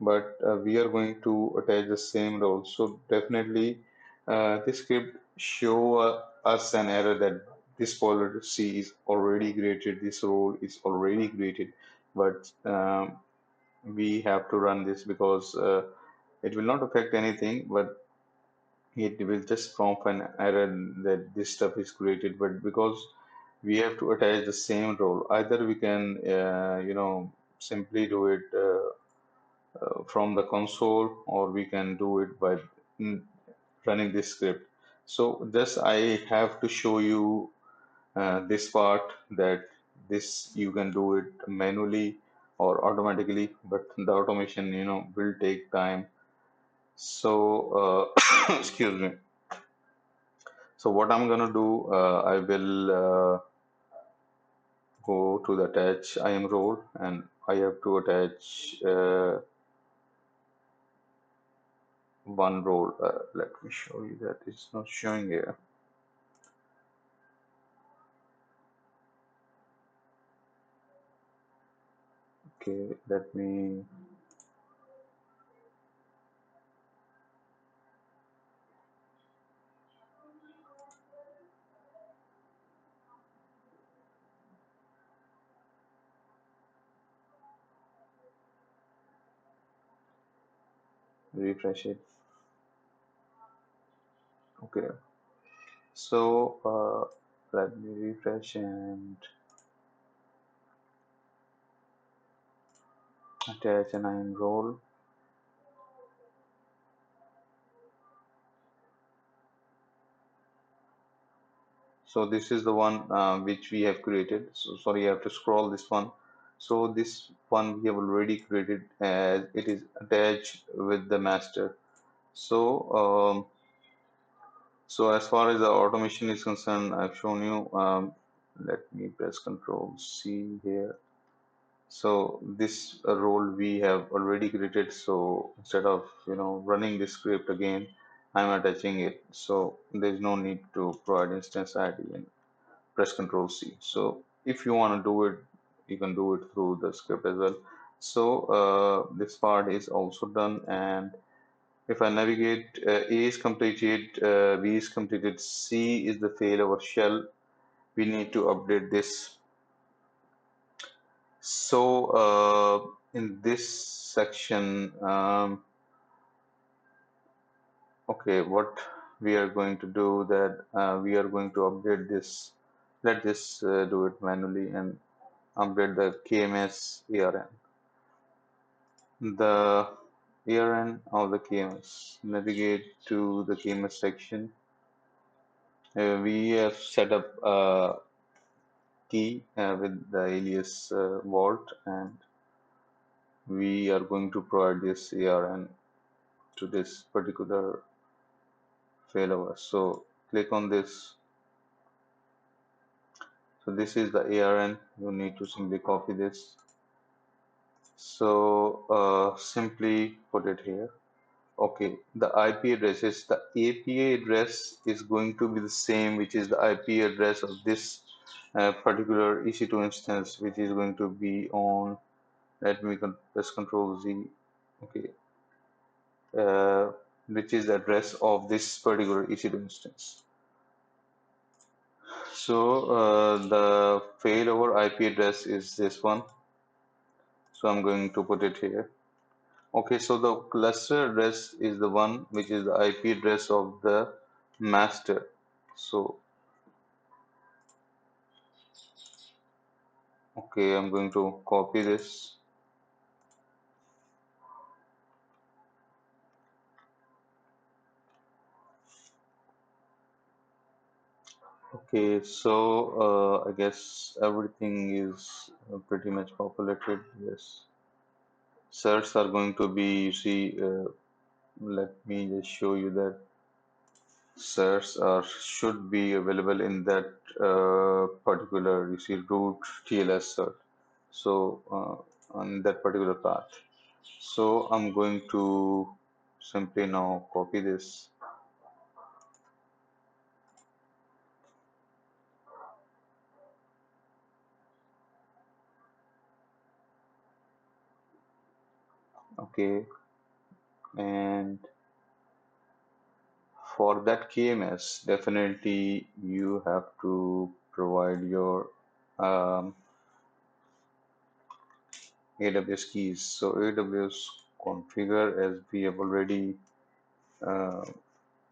but we are going to attach the same role. So definitely, this script show us an error that this policy is already created, this role is already created, but we have to run this because it will not affect anything, but it will just prompt an error that this stuff is created. But because we have to attach the same role, either we can simply do it from the console, or we can do it by mm, running this script. So just I have to show you this part, that this you can do it manually or automatically, but the automation will take time. So excuse me. So what I'm gonna do, I will go to the attach IAM role, and I have to attach one role. Let me show you that it's not showing here. Okay, let me refresh it. Okay, so let me refresh and attach an IAM role. So this is the one which we have created. So sorry, I have to scroll this one. So this one we have already created as it is attached with the master. So so as far as the automation is concerned, I've shown you. Let me press Control C here. So this role we have already created. So instead of running this script again, I'm attaching it. So there's no need to provide instance ID and press Control C. So if you want to do it, you can do it through the script as well. So this part is also done, and if I navigate, A is completed, B is completed, C is the failover shell. We need to update this. In this section, okay, what we are going to do that we are going to update this. Let this do it manually and update the KMS ARN. The ARN of the KMS. Navigate to the KMS section. We have set up a key with the alias vault, and we are going to provide this ARN to this particular failover. So click on this. So this is the ARN. You need to simply copy this. So simply put it here. Okay, the IP address is the API address is going to be the same, which is the IP address of this particular EC2 instance, which is going to be on. Let me press Control Z. Okay, uh, which is the address of this particular EC2 instance. So the failover IP address is this one. So I'm going to put it here. Okay, so the cluster address is the one which is the IP address of the master. So, okay, I'm going to copy this. Okay, so I guess everything is pretty much populated. Yes, certs are going to be, you see, let me just show you that certs are should be available in that particular, you see, root TLS cert. So on that particular path. So I'm going to simply now copy this. Okay, and for that KMS, definitely you have to provide your AWS keys. So AWS configure, as we have already uh,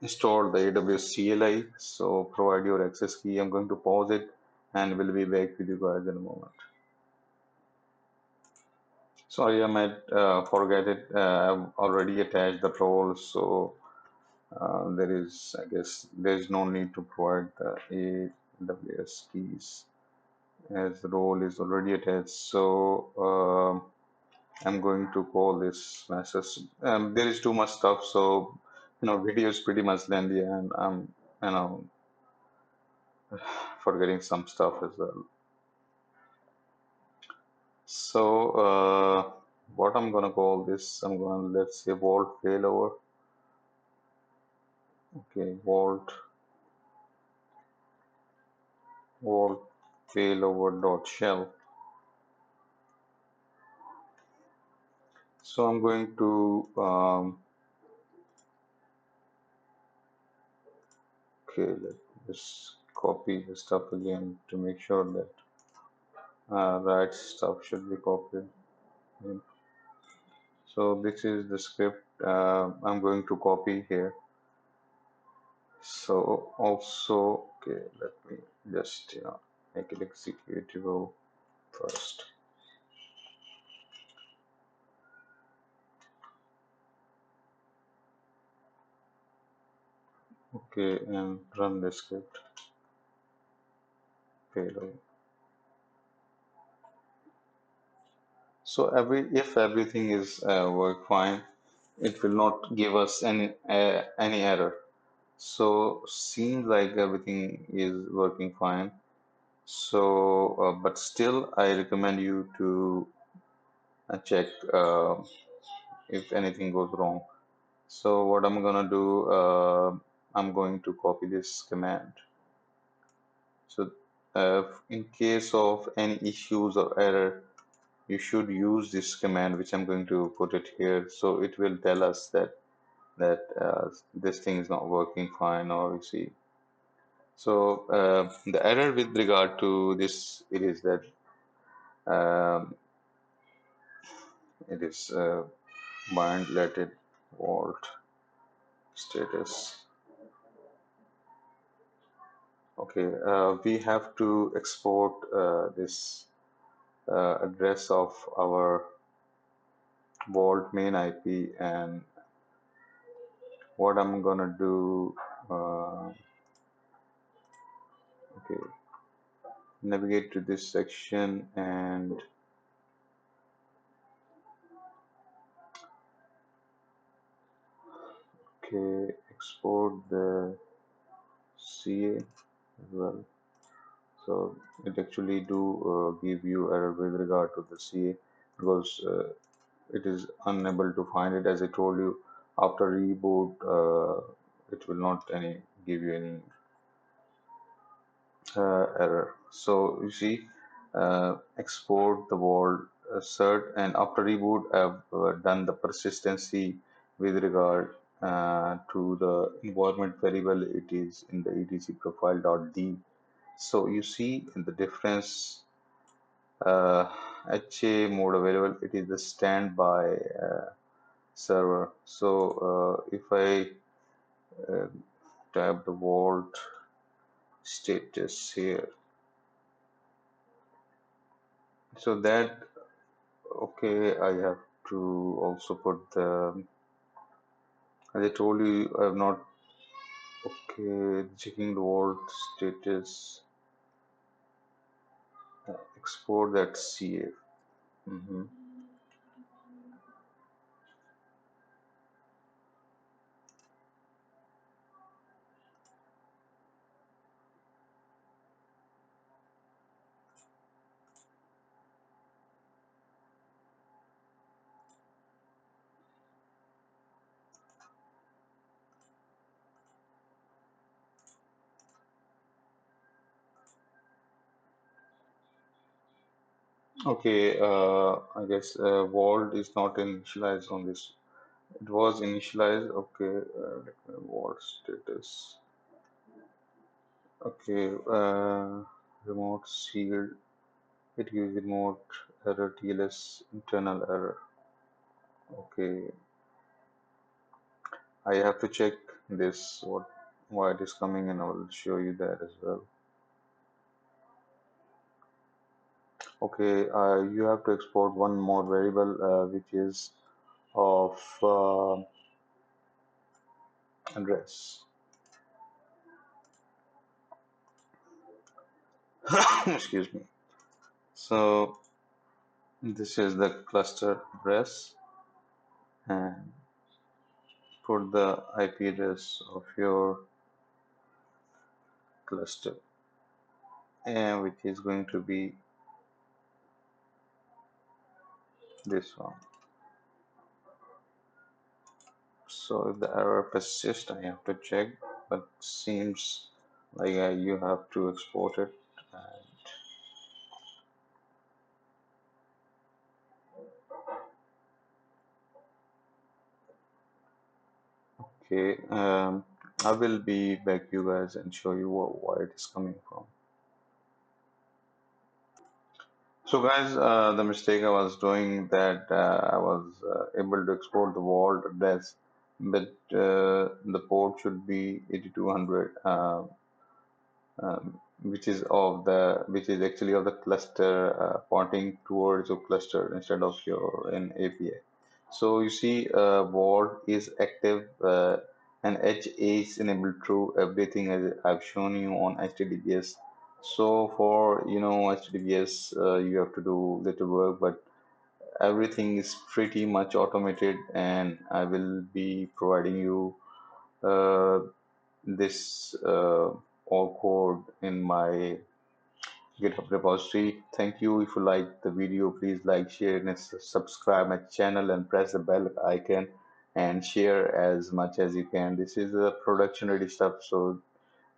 installed the AWS CLI. So provide your access key. I'm going to pause it and we'll be back with you guys in a moment. Sorry, I might forget it. I've already attached the role, so there is, I guess, there is no need to provide the AWS keys as the role is already attached. So I'm going to call this message. There is too much stuff, so video is pretty much lengthy, and I'm you know forgetting some stuff as well. So what I'm gonna call this? I'm gonna, let's say, vault failover. Okay, vault failover.shell. So I'm going to okay, let me just copy the stuff again to make sure that right stuff should be copied in. So this is the script I'm going to copy here. So also, okay, let me just make it executable first. Okay, and run the script payload. So if everything is work fine, it will not give us any error. So seems like everything is working fine. So but still I recommend you to check if anything goes wrong. So what I'm gonna do, I'm going to copy this command. So in case of any issues or error, you should use this command, which I'm going to put it here. So it will tell us that this thing is not working fine, or you see. So the error with regard to this, it is that Um, it is bind let it vault status. Okay, we have to export this address of our vault main IP, and what I'm gonna do, okay, navigate to this section and okay, export the CA as well. So it actually do give you error with regard to the CA because it is unable to find it. As I told you, after reboot, it will not any give you any error. So you see, export the world cert, and after reboot, I've done the persistency with regard to the environment variable. It is in the etc profile.d. So you see the difference. HA mode available. It is the standby server. So if I uh, type the vault status here, so that okay, I have to also put the, as I told you, I have not, okay, checking the vault status, export that CA. Mhm. Okay, I guess vault is not initialized on this. It was initialized. Okay, vault status. Okay, remote sealed. It gives remote error TLS internal error. Okay, I have to check this what why it is coming, and I will show you that as well. Okay, you have to export one more variable which is of address. Excuse me. So this is the cluster address, and put the IP address of your cluster, and which is going to be this one. So if the error persists, I have to check, but seems like you have to export it. Okay, I will be back, you guys, and show you where it is coming from. So guys, the mistake I was doing that I was able to export the vault address, but the port should be 8200. Which is actually of the cluster pointing towards your cluster instead of your in API. So you see, Vault is active and HA is enabled true. Everything as I've shown you on HTTPS. So for HTTPS, you have to do little work, but everything is pretty much automated, and I will be providing you uh, this all code in my GitHub repository. Thank you. If you like the video, please like, share, and subscribe my channel and press the bell icon and share as much as you can. This is a production ready stuff, so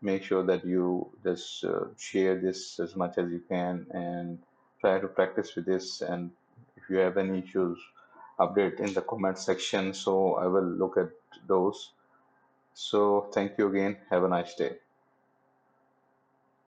make sure that you just share this as much as you can and try to practice with this. And if you have any issues, update in the comment section so I will look at those. So thank you again. Have a nice day.